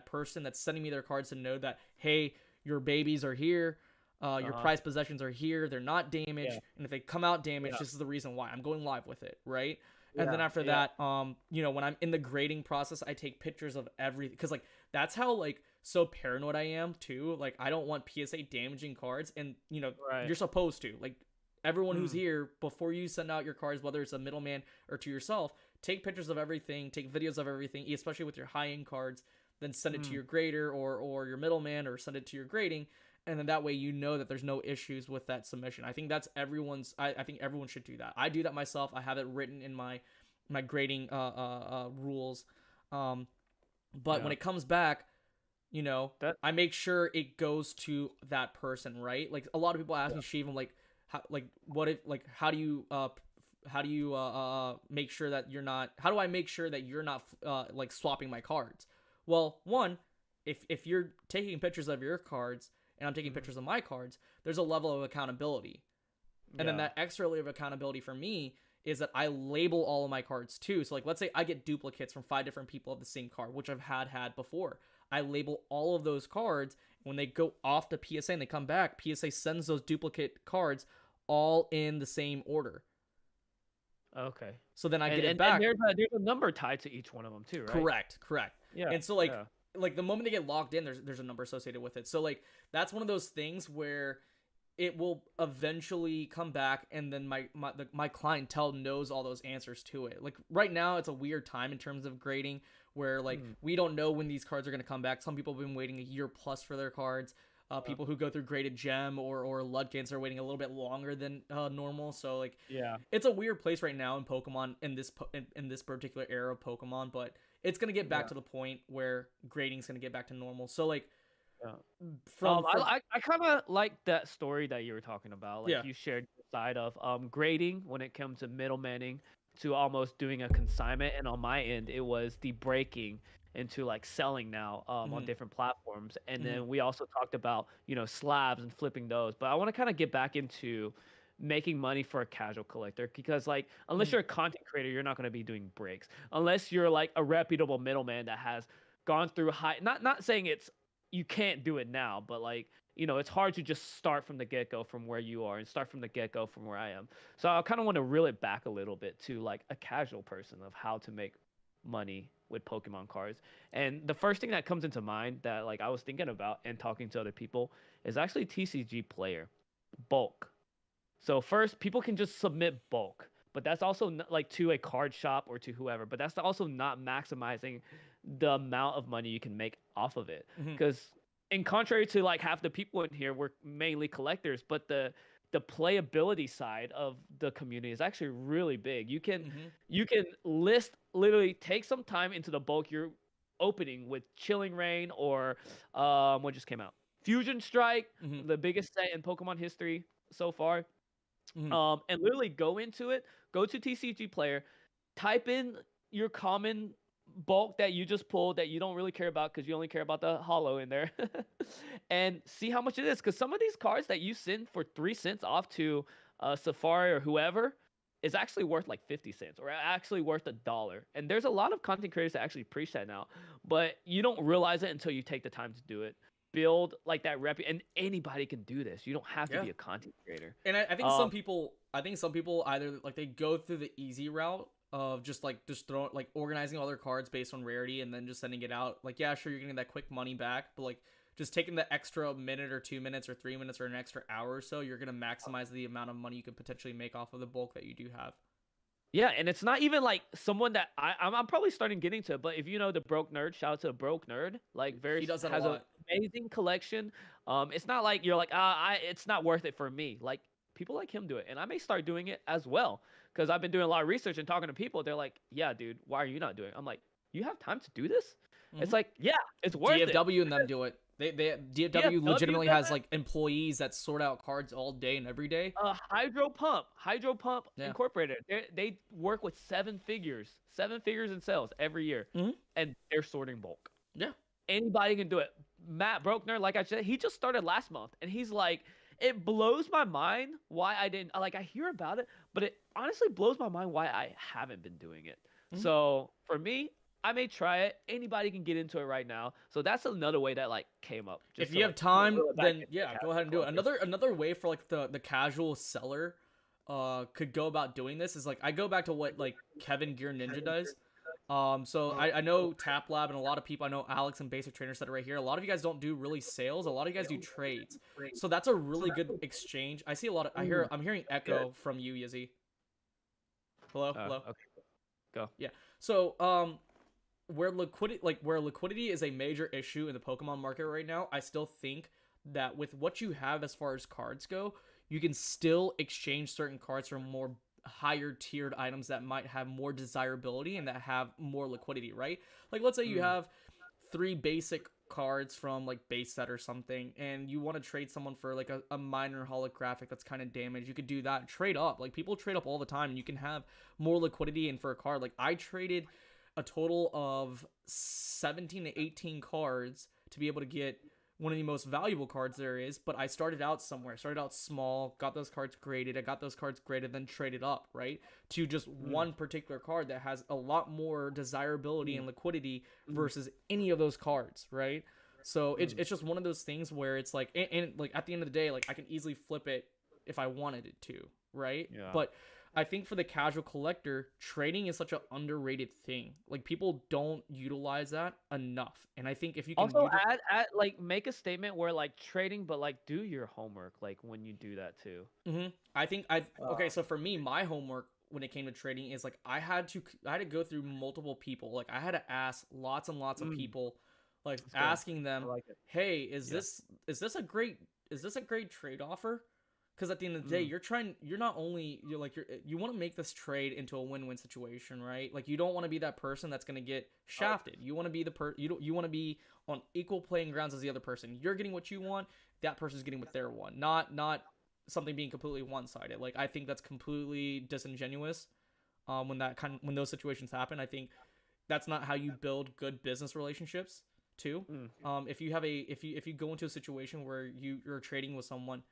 person that's sending me their cards to know that, hey, your babies are here, your Uh-huh. prized possessions are here, they're not Yeah. damaged, and if they come out damaged, Yeah. this is the reason why I'm going live with it, right? And then Yeah. after Yeah. that, when I'm in the grading process, I take pictures of everything, because like that's how like so paranoid I am too. Like I don't want PSA damaging cards, and Right. you're supposed to, like, everyone who's Mm. here, before you send out your cards, whether it's a middleman or to yourself, take pictures of everything, take videos of everything, especially with your high end cards, then send it to Mm. your grader or your middleman, or send it to your grading, and then that way you know that there's no issues with that submission. I think that's everyone's. I think everyone should do that. I do that myself. I have it written in my grading rules. Um, but when Yeah. it comes back, you know, That. I make sure it goes to that person, right? Like a lot of people ask Yeah. me, Sheev, I'm like, what if, like, how do you make sure that you're not? How do I make sure that you're not like swapping my cards? Well, one, if you're taking pictures of your cards and I'm taking Mm. pictures of my cards, there's a level of accountability, and then Yeah. that extra layer of accountability for me is that I label all of my cards too. So like let's say I get duplicates from 5 different people of the same card, which I've had before. I label all of those cards. When they go off to PSA and they come back, PSA sends those duplicate cards all in the same order. Okay. So then I And get it and and back. there's a number tied to each one of them too, right? Correct. Yeah. And so Yeah. like the moment they get logged in, there's a number associated with it. So like that's one of those things where it will eventually come back, and then my clientele knows all those answers to it. Like right now it's a weird time in terms of grading, where like we don't know when these cards are going to come back. Some people have been waiting a year plus for their cards. People who go through graded gem or Ludgans are waiting a little bit longer than normal. So like, Yeah. it's a weird place right now in Pokemon, in this particular era of Pokemon. But it's gonna get back Yeah. to the point where grading's gonna get back to normal. So like, Yeah. from I kind of like that story that you were talking about. Like yeah. you shared the side of grading when it comes to middlemaning to almost doing a consignment, and on my end it was the breaking into like selling now on Mhm, different platforms. And mhm, then we also talked about slabs and flipping those. But I want to kind of get back into making money for a casual collector, because like unless mhm. you're a content creator, you're not going to be doing breaks unless you're like a reputable middleman that has gone through high, not saying it's you can't do it now, but like it's hard to just start from the get go from where you are and start from the get go from where I am. So I kind of want to reel it back a little bit to like a casual person of how to make money with Pokemon cards. And the first thing that comes into mind that like I was thinking about and talking to other people is actually TCG player bulk. So first, people can just submit bulk, but that's also like to a card shop or to whoever. But that's also not maximizing the amount of money you can make off of it. Mhm. Because in contrary to like half the people in here, we're mainly collectors, but the playability side of the community is actually really big. Mhm. You can list literally take some time into the bulk you're opening with Chilling Reign or what just came out, Fusion Strike, Mhm. the biggest set in Pokemon history so far, Mhm. and literally go into it, go to TCG Player, type in your common bulk that you just pulled that you don't really care about because you only care about the hollow in there, and see how much it is. Because some of these cards that you send for 3 cents off to Safari or whoever is actually worth like 50 cents or actually worth $1. And there's a lot of content creators that actually preach that now, but you don't realize it until you take the time to do it. Build like that rep, and anybody can do this. You don't have to Yeah. be a content creator. And I think Um, some people either like they go through the easy route of just throwing like organizing all their cards based on rarity and then just sending it out. Like, yeah, sure, you're getting that quick money back, but like just taking the extra minute or 2 minutes or 3 minutes or an extra hour or so, you're gonna maximize the amount of money you could potentially make off of the bulk that you do have. Yeah, and it's not even like someone that I'm probably starting getting to, but if you know the Broke Nerd, shout out to the Broke Nerd. Like very He does that a has an lot. amazing collection. It's not like you're like it's not worth it for me. Like people like him do it, and I may start doing it as well because I've been doing a lot of research and talking to people. They're like, yeah, dude, why are you not doing it? I'm like, you have time to do this? It's Hmm. like, yeah, it's worth it. DFW and them do it. They DFW DFW legitimately does has like employees that sort out cards all day and every day. Hydro Pump Yeah. Incorporated. They work with seven figures in sales every year, Hmm. and they're sorting bulk. Yeah. Anybody can do it. Matt Broekner, like I said, he just started last month, and he's like, it blows my mind why I didn't like. I hear about it, but it honestly blows my mind why I haven't been doing it. Hmm. So for me, I may try it. Anybody can get into it right now. So that's another way that like came up. Just If to you have like time, reel it back then into yeah, go ahead casual and do it. collectors. Another way for like the casual seller could go about doing this is like I go back to what like Kevin Gear Ninja does. So I know Tap Lab and a lot of people, I know Alex and Basic Trainer said it right here. A lot of you guys don't do really sales. A lot of you guys do trades. So that's a really good exchange. I see a lot of I'm hearing echo from you, Yizzy. Hello, hello. Okay, go. Yeah. So where liquidity is a major issue in the Pokemon market right now, I still think that with what you have as far as cards go, you can still exchange certain cards for more higher tiered items that might have more desirability and that have more liquidity, right? Like let's say you have three basic cards from like base set or something and you want to trade someone for like a minor holographic that's kind of damaged. You could do that, trade up. Like people trade up all the time and you can have more liquidity in for a card. Like I traded a total of 17 to 18 cards to be able to get one of the most valuable cards there is, but I started out somewhere. Started out small, got those cards graded. I got those cards graded, then traded up, right? To just one particular card that has a lot more desirability and liquidity versus any of those cards, right? So it's just one of those things where it's like, and like at the end of the day, like I can easily flip it if I wanted it to, right? Yeah. But I think for the casual collector, trading is such an underrated thing. Like people don't utilize that enough. And I think if you can Also, add like make a statement where like trading, but like do your homework like when you do that too. I think I okay. Uh, So for me, my homework when it came to trading is like I had to go through multiple people. Like I had to ask lots and lots of mm, people, like it's good. asking I them, like it. "Hey, is Yeah. this a great trade offer?" Because at the end of the day, Mm. you're not only you want to make this trade into a win-win situation, right? Like you don't want to be that person that's going to get Oh, shafted. You want to be you want to be on equal playing grounds as the other person. You're getting what you want, that person's getting what they want. Not something being completely one-sided. Like I think that's completely disingenuous. When those situations happen, I think that's not how you build good business relationships too. mm, If you go into a situation where you're trading with someone,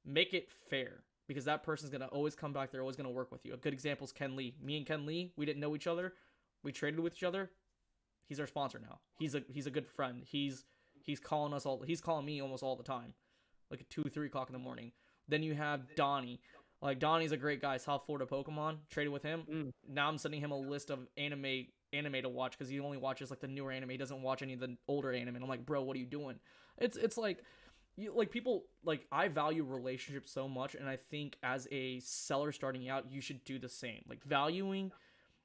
make it fair because that person's gonna always come back. They're always gonna work with you. A good example is Ken Lee. Me and Ken Lee, we didn't know each other. We traded with each other. He's our sponsor now. He's a good friend. He's calling us all. He's calling me almost all the time, like at 2 3 o'clock in the morning. Then you have Donnie. Like Donnie's a great guy. South Florida Pokemon. Traded with him. mm. Now I'm sending him a list of anime to watch because he only watches like the newer anime. He doesn't watch any of the older anime. And I'm like, bro, what are you doing? It's like people like I value relationships so much, and I think as a seller starting out, you should do the same. Like valuing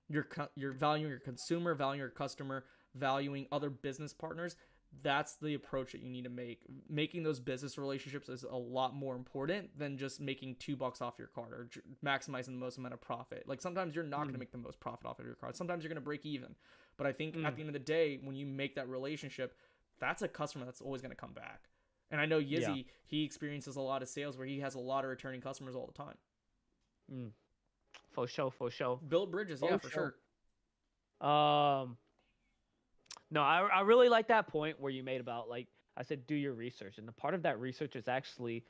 your valuing your consumer, valuing your customer, valuing other business partners. That's the approach that you need to make. Making those business relationships is a lot more important than just making $2 off your card or maximizing the most amount of profit. Like sometimes you're not going to Mm, make the most profit off of your card. Sometimes you're going to break even. But I think at mm. the end of the day, when you make that relationship, that's a customer that's always going to come back. And I know Yeah. Yizzy, he experiences a lot of sales where he has a lot of returning customers all the time. Mm. For sure, for sure. Build bridges, yeah, For for sure. sure. No, I really like that point where you made about like I said do your research. And the part of that research is actually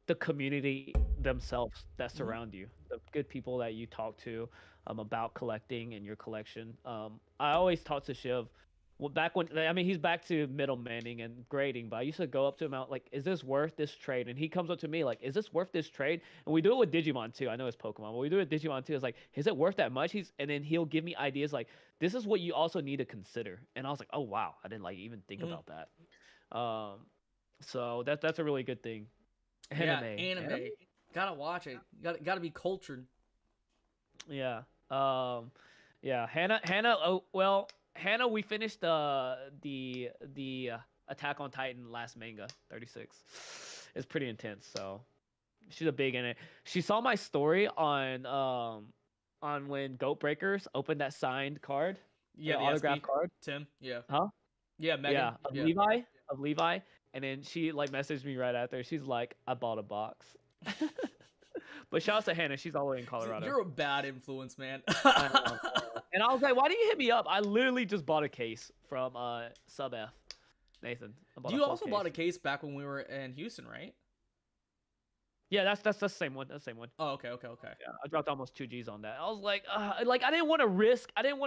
the community themselves that Hmm. surround you, the good people that you talk to about collecting and your collection. I always talk to Shiv. Well, back when I mean he's back to middlemaning and grading, but I used to go up to him out like, "Is this worth this trade?" And he comes up to me like, "Is this worth this trade?" And we do it with Digimon too. I know it's Pokemon, but we do it with Digimon too. It's like, "Is it worth that much?" And then he'll give me ideas like, "This is what you also need to consider." And I was like, "Oh wow, I didn't like even think Hmm. about that." So that's a really good thing. Yeah, Anime. anime. Gotta watch it. Gotta be cultured. Yeah. Um, yeah. Hannah. Oh, well, Hannah. We finished the Attack on Titan last manga 36. It's pretty intense. So she's a big in it. She saw my story on when Goat Breakers opened that signed card, Yeah, the the autograph SP. card. Tim. Yeah. Huh? Yeah, Megan. Yeah, of Yeah. Levi. And then she like messaged me right after. She's like, I bought a box. But shout out to Hannah. She's all the way in Colorado. You're a bad influence, man. I know. And I was like, why didn't you hit me up? I literally just bought a case from Sub F. Nathan. I bought a You full also case. bought a case back when we were in Houston, right? Yeah, that's the same one. That's the same one. Oh, okay. Yeah, I dropped almost 2 G's on that. I was like I didn't want to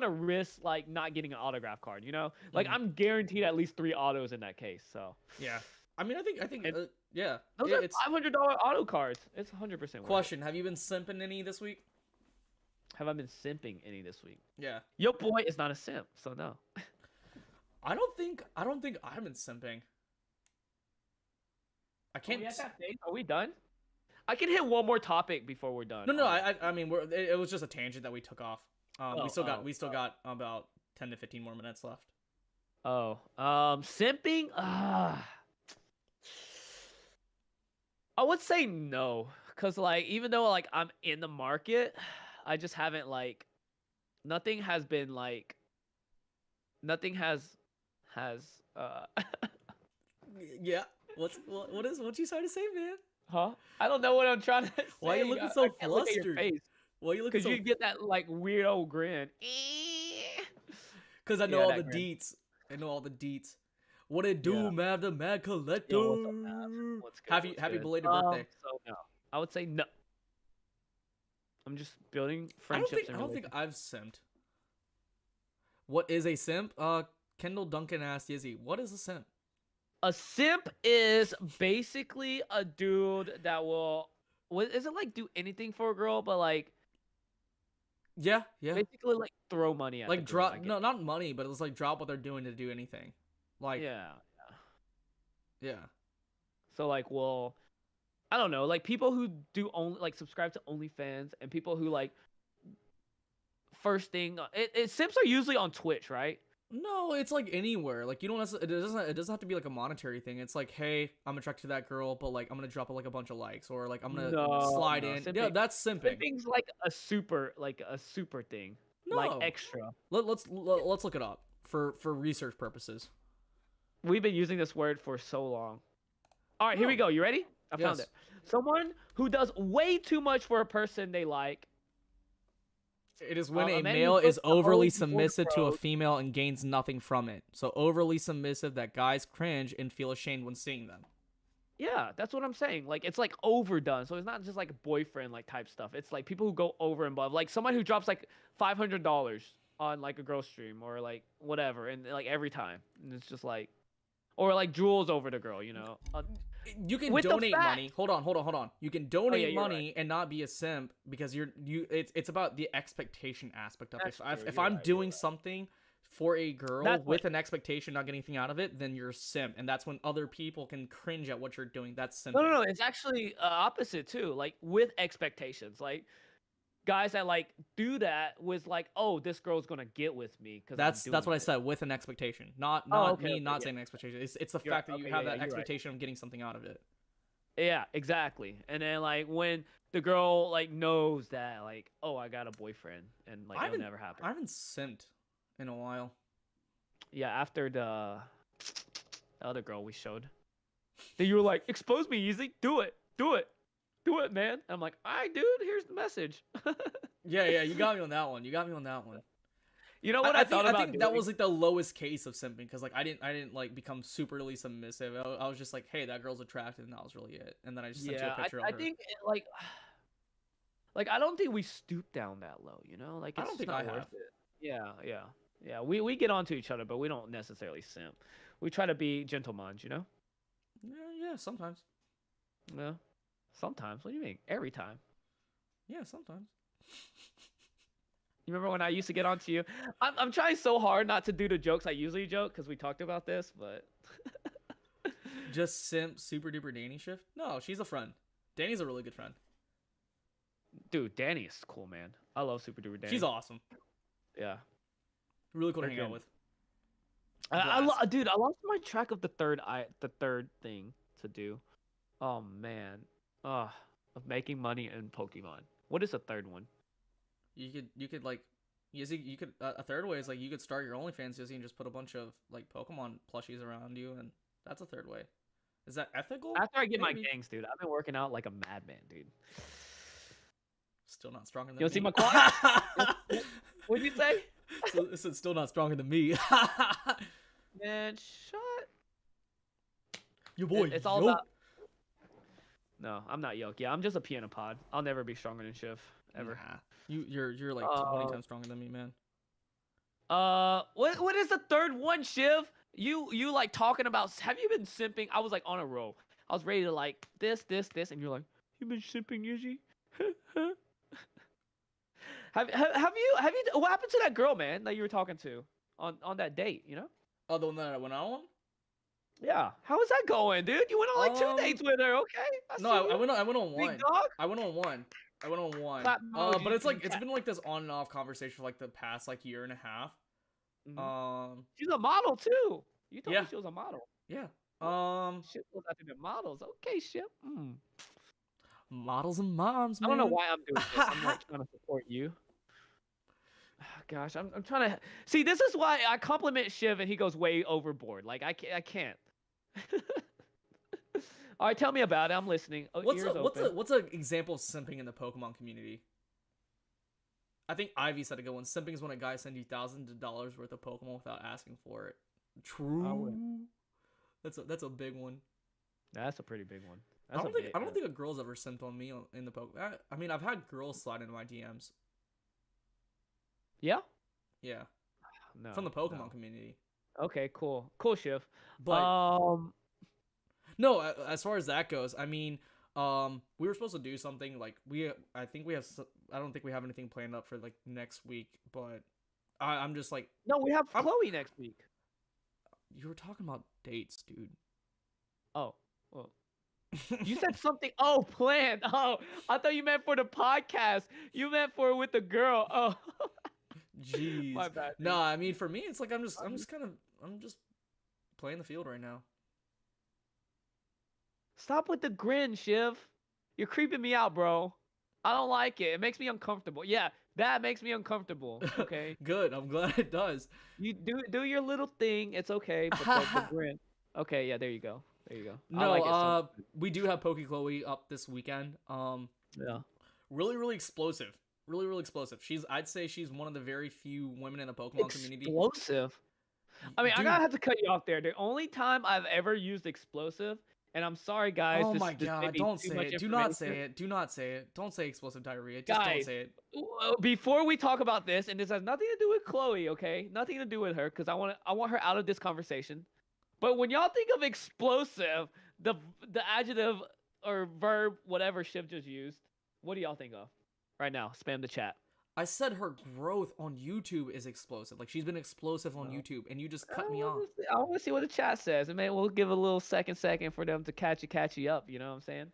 risk like not getting an autograph card. You know, like Hmm. I'm guaranteed at least 3 autos in that case. So Yeah. I mean, I think, and yeah. those are It's $500 auto cards. It's 100% worth it. question. Have you been simping any this week? Have I been simping any this week? Yeah. Your boy is not a simp, so no. I don't think I've been simping. I Are can't. we at that phase? Are we done? I can hit one more topic before we're done. No. I mean, it was just a tangent that we took off. Oh, We still got about 10 to 15 more minutes left. Simping. I would say no, cause like even though like I'm in the market, I just haven't like nothing has been like nothing has Yeah. What you trying to say, man? huh? I don't know what I'm trying to say. Why you looking I so can't look at your flustered? face, Why you looking cause so? you get that like weird old grin. Because I know Yeah, all the that grin. deets. I know all the deets. What it Yeah. do, Mav the Mad Collector? Yo, what's up, Mav? What's good? What's Happy good? belated birthday. So no, I would say no. I'm just building friendships I and don't think relationships. I've simped. What is a simp? Kendall Duncan asked Izzy, what is a simp? A simp is basically a dude that will, what is it like do anything for a girl, but like Yeah, yeah. Basically, like throw money at the Like girl. I drop, guess. no, not money, but it was like drop what they're doing to do anything. Like, Yeah. yeah. So like, well, I don't know, like people who do only like subscribe to OnlyFans and people who like first thing simps are usually on Twitch, right? No, it's like anywhere. Like you don't it doesn't have to be like a monetary thing. It's like, hey, I'm attracted to that girl, but like I'm gonna drop like a bunch of likes, or like I'm gonna No, slide no, in. Yeah, that's simping. simping's like a super thing, like No. extra. Let's look it up for research purposes. We've been using this word for so long. All right, here we No. go. You ready? I found Yes. it. Someone who does way too much for a person they like. It is when a A man who male puts is the overly hose before the submissive to a bros. female and gains nothing from it. So overly submissive that guys cringe and feel ashamed when seeing them. Yeah, that's what I'm saying. Like it's like overdone. So it's not just like boyfriend like type stuff. It's like people who go over and above. Like someone who drops like $500 on like a girl stream or like whatever, and like every time, and it's just like, or like jewels over the girl, you know. You can With the donate fact. money. Hold on. You can Oh yeah, donate you're money right. and not be a simp because it's about the expectation aspect of it. That's true. If You're I'm right. You're doing right. something for a girl That's what. with an expectation, not getting anything out of it, then you're a simp, and that's when other people can cringe at what you're doing. That's No, no, simping. no. It's actually opposite too. Like with expectations, like guys that like do that with like, oh, this girl's gonna get with me because I'm That's doing what I this. said with an expectation, not Oh, not okay, me okay, not yeah. saying an expectation. It's the You're right. fact that you Okay, have yeah, that you're right. expectation of getting something out of it. Yeah, exactly. And then like when the girl like knows that like, oh, I got a boyfriend and like I it'll haven't never happen. I haven't simped in a while. Yeah, after the other girl we showed. Then you were like, expose me easy, do it, do it, do it, man. And I'm like, all right, dude, here's the message. Yeah, you got me on that one. You got me on that one. You know what I thought I about think that doing? was like the lowest case of simping because like I didn't like become superly submissive. I was just like, hey, that girl's attractive, and that was really it. And then I just sent you a Yeah, picture of I her. think like I don't think we stoop down that low, you know? Like I it's don't just think I not have. worth it. Yeah, yeah. Yeah, we get onto each other, but we don't necessarily simp. We try to be gentlemen, you know? Yeah, sometimes. Yeah. Sometimes. What do you mean? Every time. Yeah, sometimes. You remember when I used to get onto you? I'm trying so hard not to do the jokes I usually joke because we talked about this, but Just simp super duper Danny shift? No, she's a friend. Danny's a really good friend. dude, Danny is cool, man. I love Super Duper Danny. She's awesome. Yeah. Really cool to hang out Freaking. with. I dude, I lost my track of the third thing to do. Oh man. Of making money in Pokemon. What is the third one? You could like you could a third way is like you could start your OnlyFans Jizzy, and just put a bunch of like Pokemon plushies around you, and that's a third way. Is that ethical? After I get my Maybe. gangs, dude. I've been working out like a madman, dude. Still not stronger than You wanna see me. my quad? What'd you say? So this is still not stronger than me. Man, shut. Your boy. It's all yo. about. No, I'm not yoke. Yeah, I'm just a piano pod. I'll never be stronger than Shiv ever. Nah. You're like 20 times stronger than me, man. What is the third one, Shiv? You like talking about? Have you been simping? I was like on a roll. I was ready to like this, and you're like, you been simping, Izzy? have you? What happened to that girl, man, that you were talking to on that date? You know? Oh, the one that I went out on? Yeah. How is that going, dude? You went on like 2 dates with her. Okay. No, I went on Big one. dog. I went on one. I went on one. Clap But it's emojis like and it's cat. been like this on and off conversation for like the past like year and a half. Mhm. She's a model too. You told Yeah. me she was a model. Yeah. Shit goes out to the models. Okay, shit. Models and moms, I man. don't know why I'm doing this. I'm like trying to support you. Gosh, I'm trying to see. This is why I compliment Shiv and he goes way overboard. Like I can't. All right, tell me about it. I'm listening. Oh, ears open. What's an example of simping in the Pokemon community? I think Ivy said a good one. Simping is when a guy sends you thousands of dollars worth of Pokemon without asking for it. True. That's a big one. That's a pretty big one. I don't think a girl's ever simped on me in the Pokemon. I mean, I've had girls slide into my DMs. Yeah. Yeah. No. From the Pokemon community. Okay, cool, Shiv. But no, as far as that goes, I mean, We were supposed to do something like I think we have. I don't think we have anything planned up for like next week, but I'm just like No, we have I'm. Chloe next week. You were talking about dates, dude. Oh, well, you said something. Oh, planned. Oh, I thought you meant for the podcast. You meant for with the girl. Oh, Jeez. my bad, No, dude. I mean for me, it's like I'm just playing the field right now. Stop with the grin, Shiv. You're creeping me out, bro. I don't like it. It makes me uncomfortable. Yeah, that makes me uncomfortable. Okay, Good. I'm glad it does. you do your little thing. It's okay, but the grin. Okay, yeah, there you go. There you go. I No, like it so much. we do have Poke Chloe up this weekend. Yeah. Really explosive. Really explosive. I'd say she's one of the very few women in the Pokemon community. Explosive. I mean, I Dude, gotta have to cut you off there. The only time I've ever used explosive, and I'm sorry, guys. oh this my this may god, be don't too say much it. Do not say information. it. Do not say it. Don't say explosive diarrhea. Just don't Guys, say it. before we talk about this, and this has nothing to do with Chloe, okay? Nothing to do with her, because I want her out of this conversation. But when y'all think of explosive, the the adjective or verb, whatever Shiv just used, what do y'all think of? Right now, spam the chat. I said her growth on YouTube is explosive. Like she's been explosive on No. YouTube, and you just cut me off. I want to see what the chat says, and man, we'll give a little second for them to catch you up. You know what I'm saying?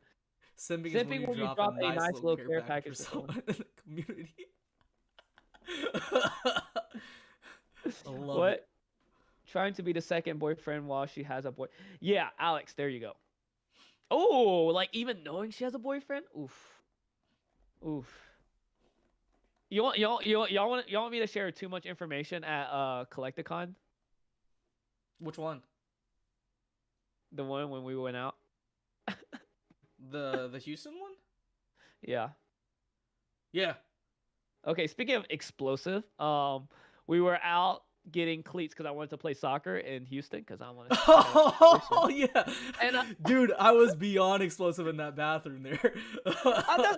Simping is when you drop a nice little care package for someone in the community. I love What? it. Trying to be the second boyfriend while she has a boy. Yeah, Alex, there you go. Oh, like even knowing she has a boyfriend? Oof. Oof. Y'all want me to share too much information at Collecticon? Which one? The one when we went out? The Houston one? Yeah. Yeah. Okay, speaking of explosive, we were out getting cleats because I wanted to play soccer in Houston because I want to. Oh yeah, And dude, I was beyond explosive in that bathroom there. that's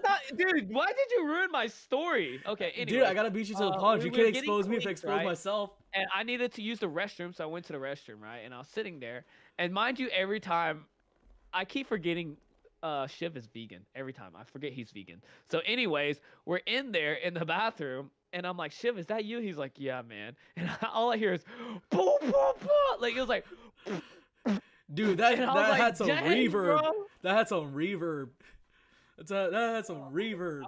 not, dude. Why did you ruin my story? Okay, anyway, dude, I gotta beat you to the punch. You can't expose me if I cleats, expose right? myself. And I needed to use the restroom, so I went to the restroom, right? And I was sitting there, and mind you, every time I keep forgetting Shiv is vegan. Every time I forget he's vegan. So anyways, we're in there in the bathroom, and I'm like, Shiv, is that you? He's like, yeah, man. And all I hear is boom, boom, boom. Like it was like, dude, that like, had some reverb. Bro. That had some reverb. That had some reverb.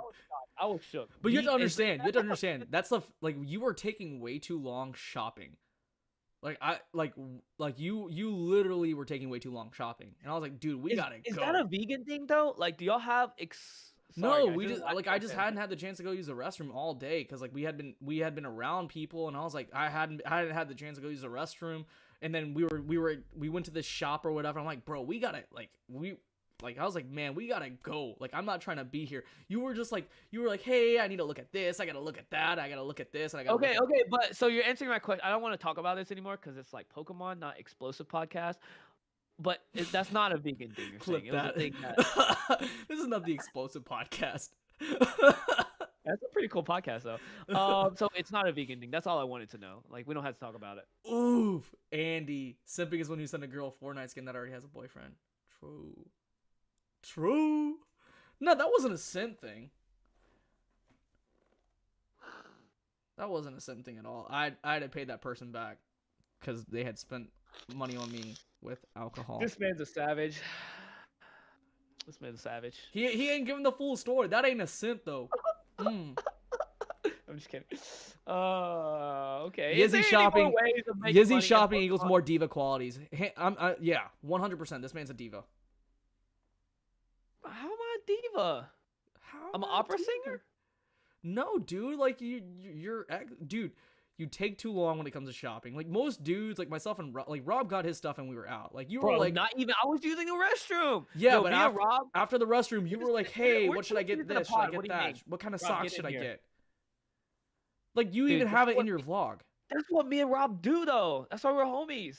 I was shook. But you have to understand. You have to understand. That's the like you were taking way too long shopping. You literally were taking way too long shopping, and I was like, dude, we gotta go. Is that a vegan thing though? Like, do y'all have No, we just I just hadn't had the chance to go use the restroom all day because like we had been around people, and I was like I hadn't had the chance to go use the restroom, and then we went to this shop or whatever. I'm like, bro, we gotta I was like, man, we gotta go. Like, I'm not trying to be here. You were like, hey, I need to look at this. I gotta look at that. I gotta look at this. And I gotta okay. But so you're answering my question. I don't want to talk about this anymore because it's like Pokemon, not explosive podcast. But that's not a vegan thing. You're Flip saying. that. It was a thing that... This is not the explosive podcast. That's a pretty cool podcast though. So it's not a vegan thing. That's all I wanted to know. Like, we don't have to talk about it. Oof, Andy. Simping is when you send a girl a Fortnite skin that already has a boyfriend. True. No, that wasn't a simp thing. That wasn't a simp thing at all. I had to pay that person back because they had spent money on me with alcohol. This man's a savage. This man's a savage. He ain't giving the full story. That ain't a simp though. I'm just kidding. Okay. Yizzy shopping equals more diva qualities. Yeah, 100%. This man's a diva. How am I a diva? I'm an opera singer? No, dude. Like you're dude. You take too long when it comes to shopping. Like most dudes, like myself and Rob got his stuff and we were out. Like you were like not even. I was using the restroom. Yeah, Yo, but after the restroom, you were like, hey, what should I get? This should I get that? What kind of socks should I get? Like you even have it in your vlog. That's what me and Rob do though. That's why we're homies.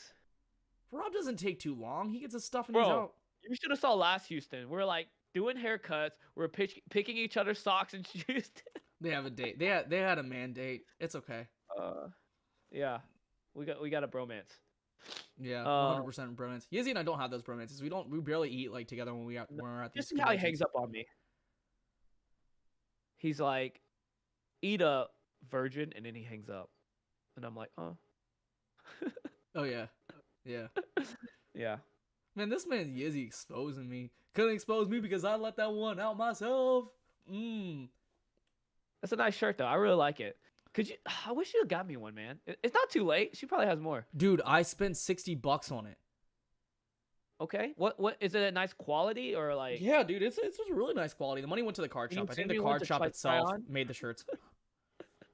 Rob doesn't take too long. He gets his stuff and he's out. You should have saw last Houston. We're like doing haircuts. We're picking each other's socks and shoes. They have a date. They had a man date. It's okay. Yeah, we got a bromance. Yeah, Um, 100% bromance. Yizzy and I don't have those bromances. We barely eat like together when we're at these just see how he conventions. hangs up on me. He's like, eat a virgin, and then he hangs up, and I'm like, oh, Oh yeah, yeah. yeah. Man, this man Yizzy exposing me. Couldn't expose me because I let that one out myself. That's a nice shirt though. I really like it. Could you? I wish you got me one, man. It's not too late. She probably has more. Dude, I spent $60 on it. Okay. What is it? A nice quality or like? Yeah, dude, it's a really nice quality. The money went to the card Can you shop. I send think the me one card to shop try itself on? made the shirts.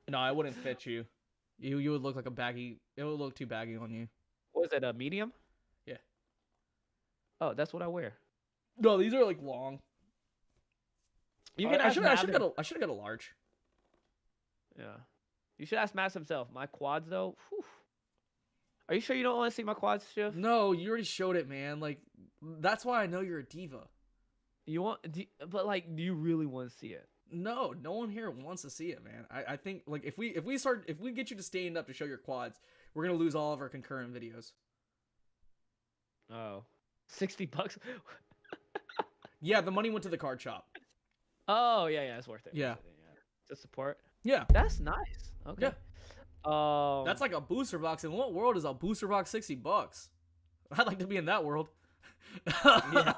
No, it wouldn't fit you. You would look like a baggy. It would look too baggy on you. What is it? A medium? Yeah. Oh, that's what I wear. No, these are like long. You can I ask should Matt. I should have got a large. Yeah. You should ask Matt himself. My quads though. Whew. Are you sure you don't want to see my quads, Shiv? No, you already showed it, man. Like that's why I know you're a diva. You want? But like, do you really want to see it? No, no one here wants to see it, man. I think like if we get you to stand up to show your quads, we're gonna lose all of our concurrent videos. Oh. $60. Yeah, the money went to the card shop. Oh yeah, it's worth it. Yeah. To support. Yeah. That's nice. Okay. Yeah. That's like a booster box. In what world is a booster box $60? I'd like to be in that world. Yeah.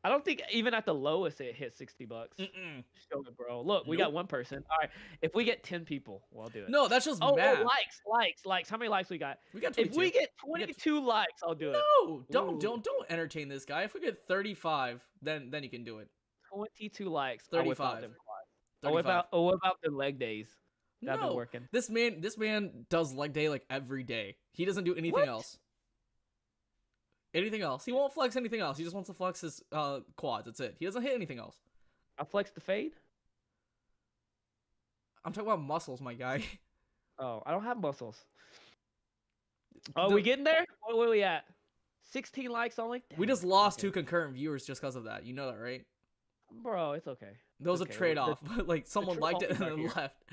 I don't think even at the lowest it hit $60. Mm-mm. Show it, bro. Look, we got one person. All right. If we get 10 people, we'll do it. No, that's just math. Likes. How many likes we got? We got 22. If we get 22 likes, I'll do it. No, don't entertain this guy. If we get 35, then you can do it. 22 likes. 35. What about the leg days? That been working. This man does leg day like every day. He doesn't do anything else. Anything else? He won't flex anything else. He just wants to flex his quads. That's it. He doesn't hit anything else. I flex the fade. I'm talking about muscles, my guy. Oh, I don't have muscles. Oh, we getting there? Where we at? 16 likes only? Damn. We just lost 2 concurrent viewers just because of that. You know that, right? Bro, it's okay. That was a trade-off. Like, someone liked it and then left.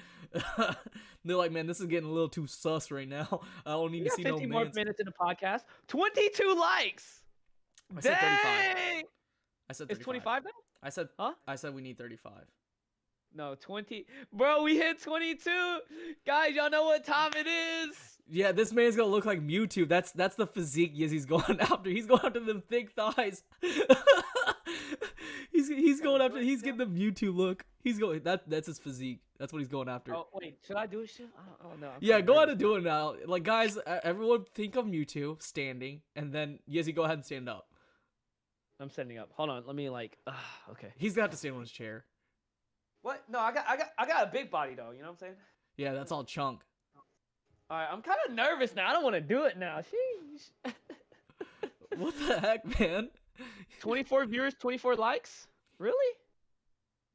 They're like, man, this is getting a little too sus right now. I don't need to see no 50 more minutes in the podcast. 22 likes! I said 35. I said 35. It's 25 now? I said, huh? I said we need 35. No, 20. Bro, we hit 22. Guys, y'all know what time it is. Yeah, this man's gonna look like Mewtwo. That's the physique Yizzy's going after. He's going after them thick thighs. he's going after. He's getting the Mewtwo look. He's going. That's his physique. That's what he's going after. Oh wait, should I do it? I don't know. Yeah, go ahead and do it now. Like guys, everyone think of Mewtwo standing, and then Yizzy, go ahead and stand up. I'm standing up. Hold on. Let me like. Okay. He's gonna have to stand on his chair. What? No, I got a big body though. You know what I'm saying? Yeah, that's all chunk. All right, I'm kind of nervous now. I don't want to do it now. Sheesh. What the heck, man? 24 viewers, 24 likes. Really?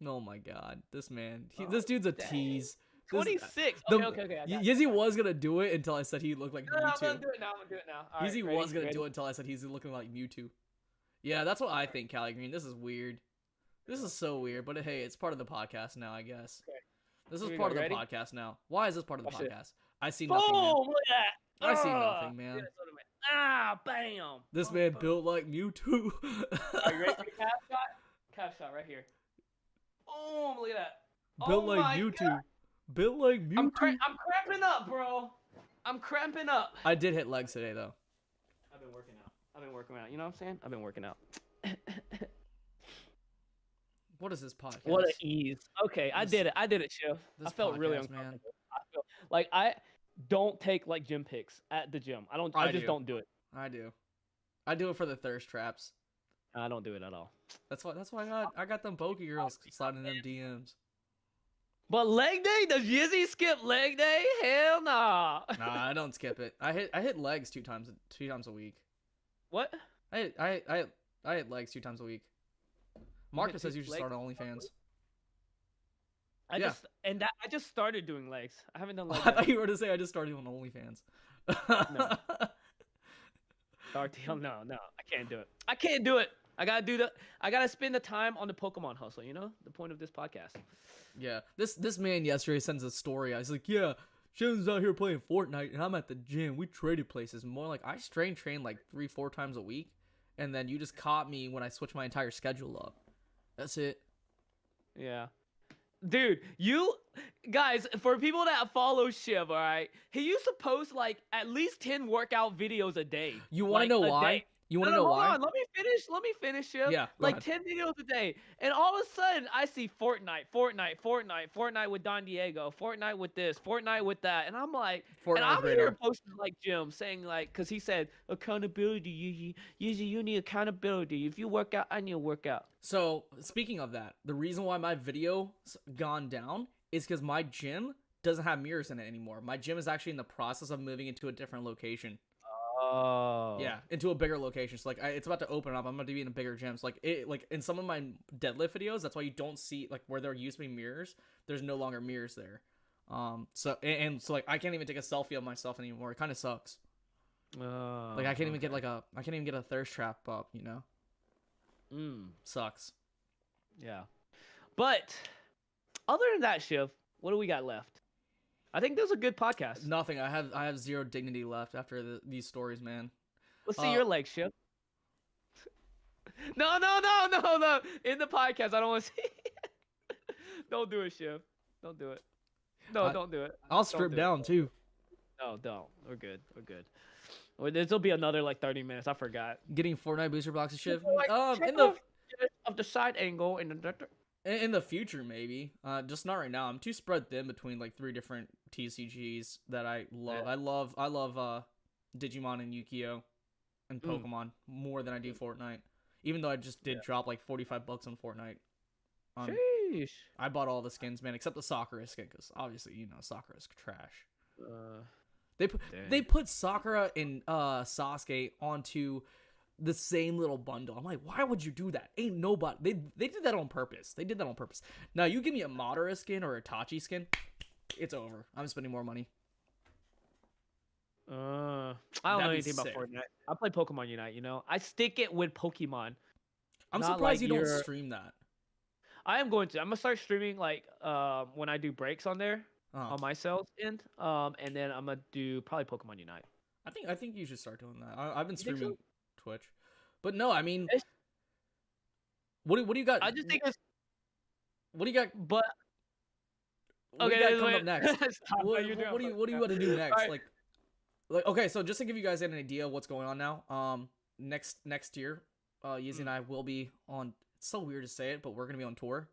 Oh my god, this man. This dude's a tease. 26. Okay. Yizzy was gonna do it until I said he looked like Mewtwo. No, I'm gonna do it now. All Yizzy right, was gonna do it until I said he's looking like Mewtwo. Yeah, that's what I think, Cali Green. This is weird. This is so weird, but hey, it's part of the podcast now, I guess. Okay. This is part of the podcast now. Why is this part of the podcast? I see nothing, man. Look at that. I see nothing, man. Bam. This man built like Mewtwo. Are you ready for the calf shot? Calf shot right here. Boom, look at that. Built like Mewtwo. God. Built like Mewtwo. I'm cramping up, bro. I'm cramping up. I did hit legs today, though. I've been working out. You know what I'm saying? I've been working out. What is this podcast? What an ease. Okay, I did it, Chef. I felt really uncomfortable. Man. I feel like I don't take like gym pics at the gym. I just don't do it. I do. I do it for the thirst traps. I don't do it at all. That's why I got them Poké girls sliding them DMs. But leg day? Does Yizzy skip leg day? Hell nah. Nah, I don't skip it. I hit legs two times a week. What? I hit legs 2 times a week. Marcus says you should start on OnlyFans. I just started doing legs. I haven't done legs. I thought you were to say I just started on OnlyFans. No. RTL, no, I can't do it. I gotta spend the time on the Pokemon hustle. You know the point of this podcast. Yeah, this man yesterday sends a story. I was like, yeah, Shiv's out here playing Fortnite, and I'm at the gym. We traded places. More like I train like 3-4 times a week, and then you just caught me when I switched my entire schedule up. That's it. Yeah. Dude, you guys, for people that follow Shiv, all right, he used to post like at least 10 workout videos a day. You want to Like know a why? day. You want No, to no, know hold why? on. Let me finish. Let me finish, Shiv. Yeah, go Like ahead. 10 videos a day. And all of a sudden, I see Fortnite with Don Diego, Fortnite with this, Fortnite with that. And I'm like, and Fortnite I'm with here Radar. posting like Jim saying like, because he said accountability. You need accountability. If you work out, I need to work out. So speaking of that, the reason why my video's gone down is because my gym doesn't have mirrors in it anymore. My gym is actually in the process of moving into a different location. Oh. Yeah, into a bigger location. So like, it's about to open up. I'm about to be in a bigger gym. So like, like in some of my deadlift videos, that's why you don't see like where there used to be mirrors. There's no longer mirrors there. So and so like I can't even take a selfie of myself anymore. It kind of sucks. Like I can't even get I can't even get a thirst trap up. You know. Sucks. Yeah. But other than that, Shiv, what do we got left? I think this is a good podcast. Nothing. I have zero dignity left after these stories, man. Let's see your legs, Shiv. No. In the podcast, I don't want to see. Don't do it, Shiv. Don't do it. No, don't do it. I'll strip down too. No, don't. We're good. We're good. This will be another like 30 minutes. I forgot. Getting Fortnite booster boxes, Shiv. Of the side angle and the. In the future, maybe. Just not right now. I'm too spread thin between like 3 different TCGs that I love. Yeah. I love Digimon and Yu-Gi-Oh! And Pokemon more than I do Fortnite. Even though I just did drop like $45 on Fortnite. Sheesh. I bought all the skins, man, except the Sakura skin, because obviously, you know, Sakura's trash. They put Sakura and Sasuke onto the same little bundle. I'm like, why would you do that? Ain't nobody. They did that on purpose. They did that on purpose. Now you give me a Madara skin or a Tachi skin, it's over. I'm spending more money. I don't know anything about Fortnite. I play Pokemon Unite. You know, I stick it with Pokemon. I'm surprised you don't stream that. I am going to. I'm gonna start streaming like when I do breaks on there on my sales end. And then I'm gonna do probably Pokemon Unite. I think you should start doing that. I've been streaming Twitch, but no, I mean, what do you got? I just think it's. What do you got? But what do you got coming up next? What do you want to do next? Right. Like okay, so just to give you guys an idea of what's going on now, next year, Yizzy and I will be on. It's so weird to say it, but we're gonna be on tour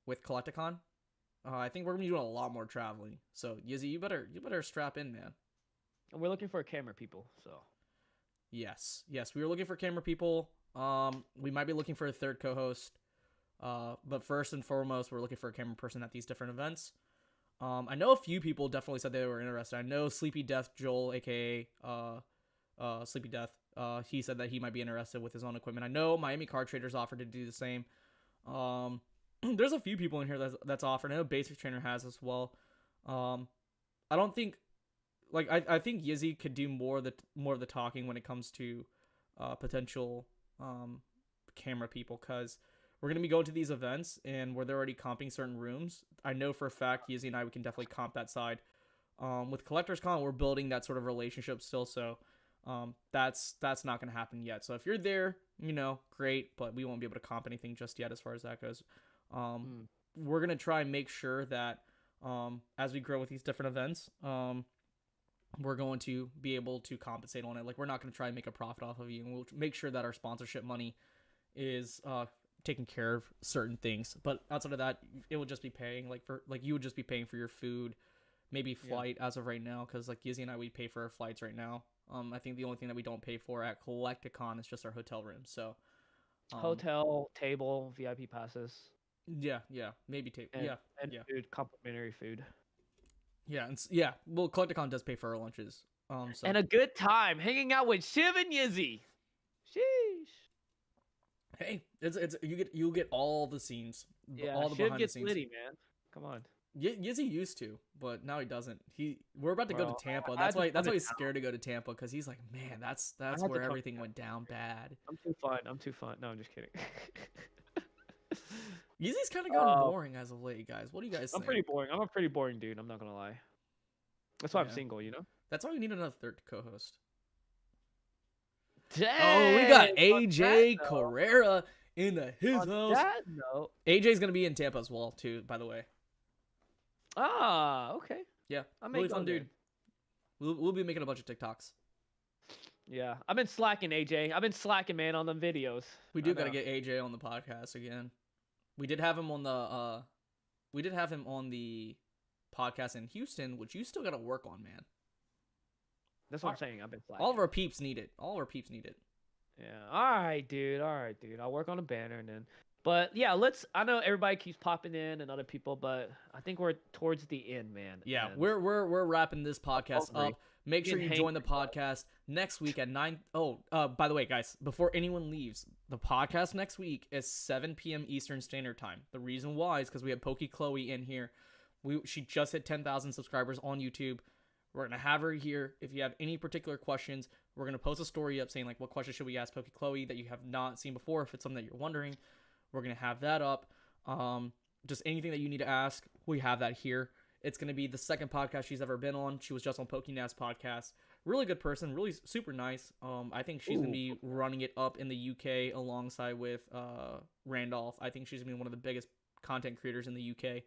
with Collecticon. I think we're gonna be doing a lot more traveling. So Yizzy, you better strap in, man. And we're looking for camera people. So yes, we were looking for camera people. We might be looking for a third co-host. But first and foremost, we're looking for a camera person at these different events. I know a few people definitely said they were interested. I know Sleepy Death Joel, aka Sleepy Death. He said that he might be interested with his own equipment. I know Miami Card Traders offered to do the same. There's a few people in here that's offered. I know Basic Trainer has as well. I don't think, like, I think Yizzy could do more of the talking when it comes to potential camera people, because we're going to be going to these events and where they're already comping certain rooms. I know for a fact Yizzy and I, we can definitely comp that side. With Collectors Con, we're building that sort of relationship still, so that's not going to happen yet. So if you're there, you know, great, but we won't be able to comp anything just yet as far as that goes. We're going to try and make sure that as we grow with these different events, we're going to be able to compensate on it. Like, we're not going to try and make a profit off of you, and we'll make sure that our sponsorship money is taking care of certain things. But outside of that, it will just be paying, you would just be paying for your food, maybe flight as of right now, because like Yizzy and I, we pay for our flights right now. I think the only thing that we don't pay for at Collecticon is just our hotel room. So hotel, table, VIP passes. Yeah, maybe table. And food, complimentary food. Yeah. Well, Collecticon does pay for our lunches. So. And a good time hanging out with Shiv and Yizzy. Sheesh. Hey, it's you'll get all the scenes, all the Shiv behind gets the scenes. litty, man. Come on. Yizzy used to, but now he doesn't. We're about to go to Tampa. That's why he's scared to go to Tampa, because he's like, man, that's where everything went down bad. I'm too fun. No, I'm just kidding. Yizzy's kind of gotten boring as of late, guys. What do you guys think? I'm pretty boring. I'm a pretty boring dude. I'm not gonna lie. That's why I'm Yeah. single, you know? That's why we need another third co-host. Dang! Oh, we got On that AJ note, Carrera in his on house. that note, AJ's gonna be in Tampa as well, too. By the way. okay. Yeah, I may really go fun then. dude. We'll be making a bunch of TikToks. Yeah, I've been slacking, AJ. I've been slacking, man, on them videos. We I do gotta know. get AJ on the podcast again. We did have him on the podcast in Houston, which you still gotta work on, man. That's what I'm saying. I've been slacking. All of our peeps need it. All of our peeps need it. Yeah. All right, dude. I'll work on a banner and then. But yeah, I know everybody keeps popping in and other people, but I think we're towards the end, man. Yeah, and we're wrapping this podcast hungry. up. Make sure you Getting join the hangry, bro. podcast next week at 9. Oh, by the way, guys, before anyone leaves, the podcast next week is 7 p.m. Eastern Standard Time. The reason why is because we have Pokey Chloe in here. She just hit 10,000 subscribers on YouTube. We're gonna have her here. If you have any particular questions, we're gonna post a story up saying like what questions should we ask Pokey Chloe that you have not seen before. If it's something that you're wondering, we're gonna have that up. Just anything that you need to ask, we have that here. It's going to be the second podcast she's ever been on. She was just on PokeNAS podcast. Really good person, really super nice. I think she's going to be running it up in the UK alongside with Randolph. I think she's going to be one of the biggest content creators in the UK.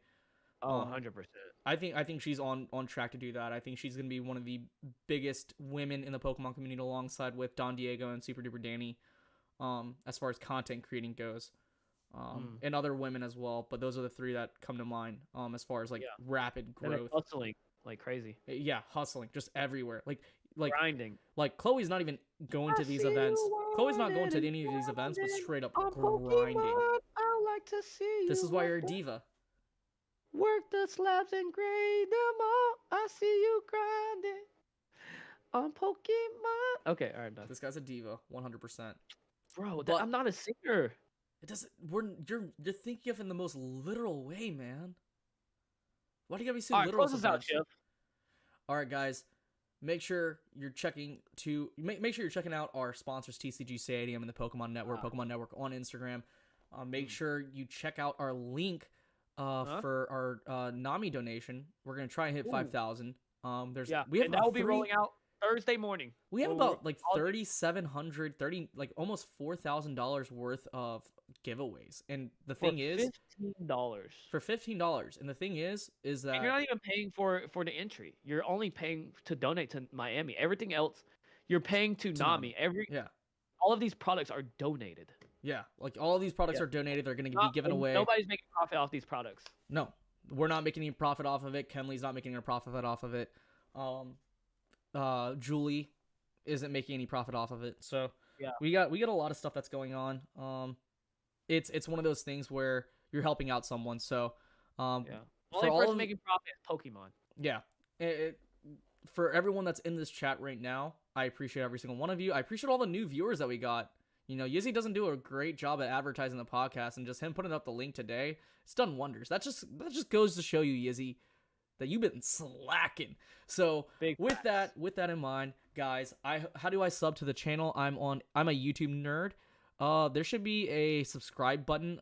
Oh, 100%. I think she's on track to do that. I think she's going to be one of the biggest women in the Pokemon community alongside with Don Diego and Super Duper Danny as far as content creating goes. And other women as well, but those are the three that come to mind as far as like rapid growth. Hustling like crazy. Yeah, hustling just everywhere. Like grinding. Like Chloe's not even going to these events. Chloe's not going to any of these events, but straight up grinding. I like to see This is why you're a diva. Work the slabs and grade them all. I see you grinding on Pokemon. Okay, all right, done. This guy's a diva, 100%. Bro, I'm not a singer. It doesn't. You're thinking of it in the most literal way, man. Why do you gotta be so literal? Close us out, Chip. All right, guys. Make sure you're checking out our sponsors, TCG Stadium and the Pokemon Network, Pokemon Network on Instagram. Make sure you check out our link for our NAMI donation. We're gonna try and hit 5,000. And that will be rolling out Thursday morning. We have about like 3,700, like almost $4,000 worth of giveaways, and the thing is $15 for $15. And the thing is that and you're not even paying for the entry. You're only paying to donate to Miami. Everything else, you're paying to NAMI. All of these products are donated. Yeah, like all of these products are donated. They're going to be given away. Nobody's making profit off these products. No, we're not making any profit off of it. Kenley's not making any profit off of it. Julie isn't making any profit off of it. So we got a lot of stuff that's going on. It's one of those things where you're helping out someone. So only person making profit is Pokemon. Yeah, for everyone that's in this chat right now, I appreciate every single one of you. I appreciate all the new viewers that we got. You know, Yizzy doesn't do a great job at advertising the podcast, and just him putting up the link today, it's done wonders. That just goes to show you, Yizzy, that you've been slacking. So with that in mind, guys, how do I sub to the channel? I'm a YouTube nerd. There should be a subscribe button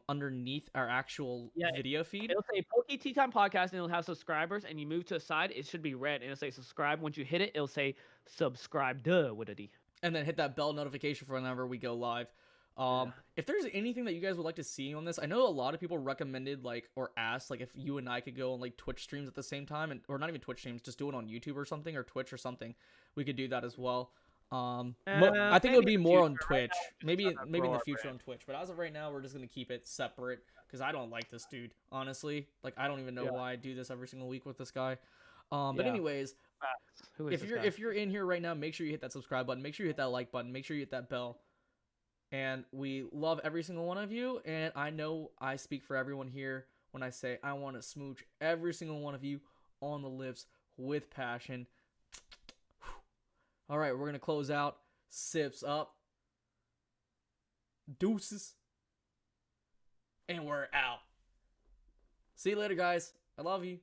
underneath our actual video feed. It'll say Poke Tea Time Podcast, and it'll have subscribers, and you move to the side, it should be red, and it'll say subscribe. Once you hit it, it'll say subscribe with a D. And then hit that bell notification for whenever we go live. If there's anything that you guys would like to see on this, I know a lot of people recommended or asked if you and I could go on Twitch streams at the same time, or not even Twitch streams, just do it on YouTube or something, or Twitch or something. We could do that as well. I think it would be more on Twitch, maybe in the future on Twitch. But as of right now, we're just gonna keep it separate because I don't like this dude, honestly. I don't even know why I do this every single week with this guy. But anyways, if you're in here right now, make sure you hit that subscribe button, make sure you hit that like button, make sure you hit that bell. And we love every single one of you, and I know I speak for everyone here when I say I want to smooch every single one of you on the lips with passion. All right, we're going to close out. Sips up. Deuces. And we're out. See you later, guys. I love you.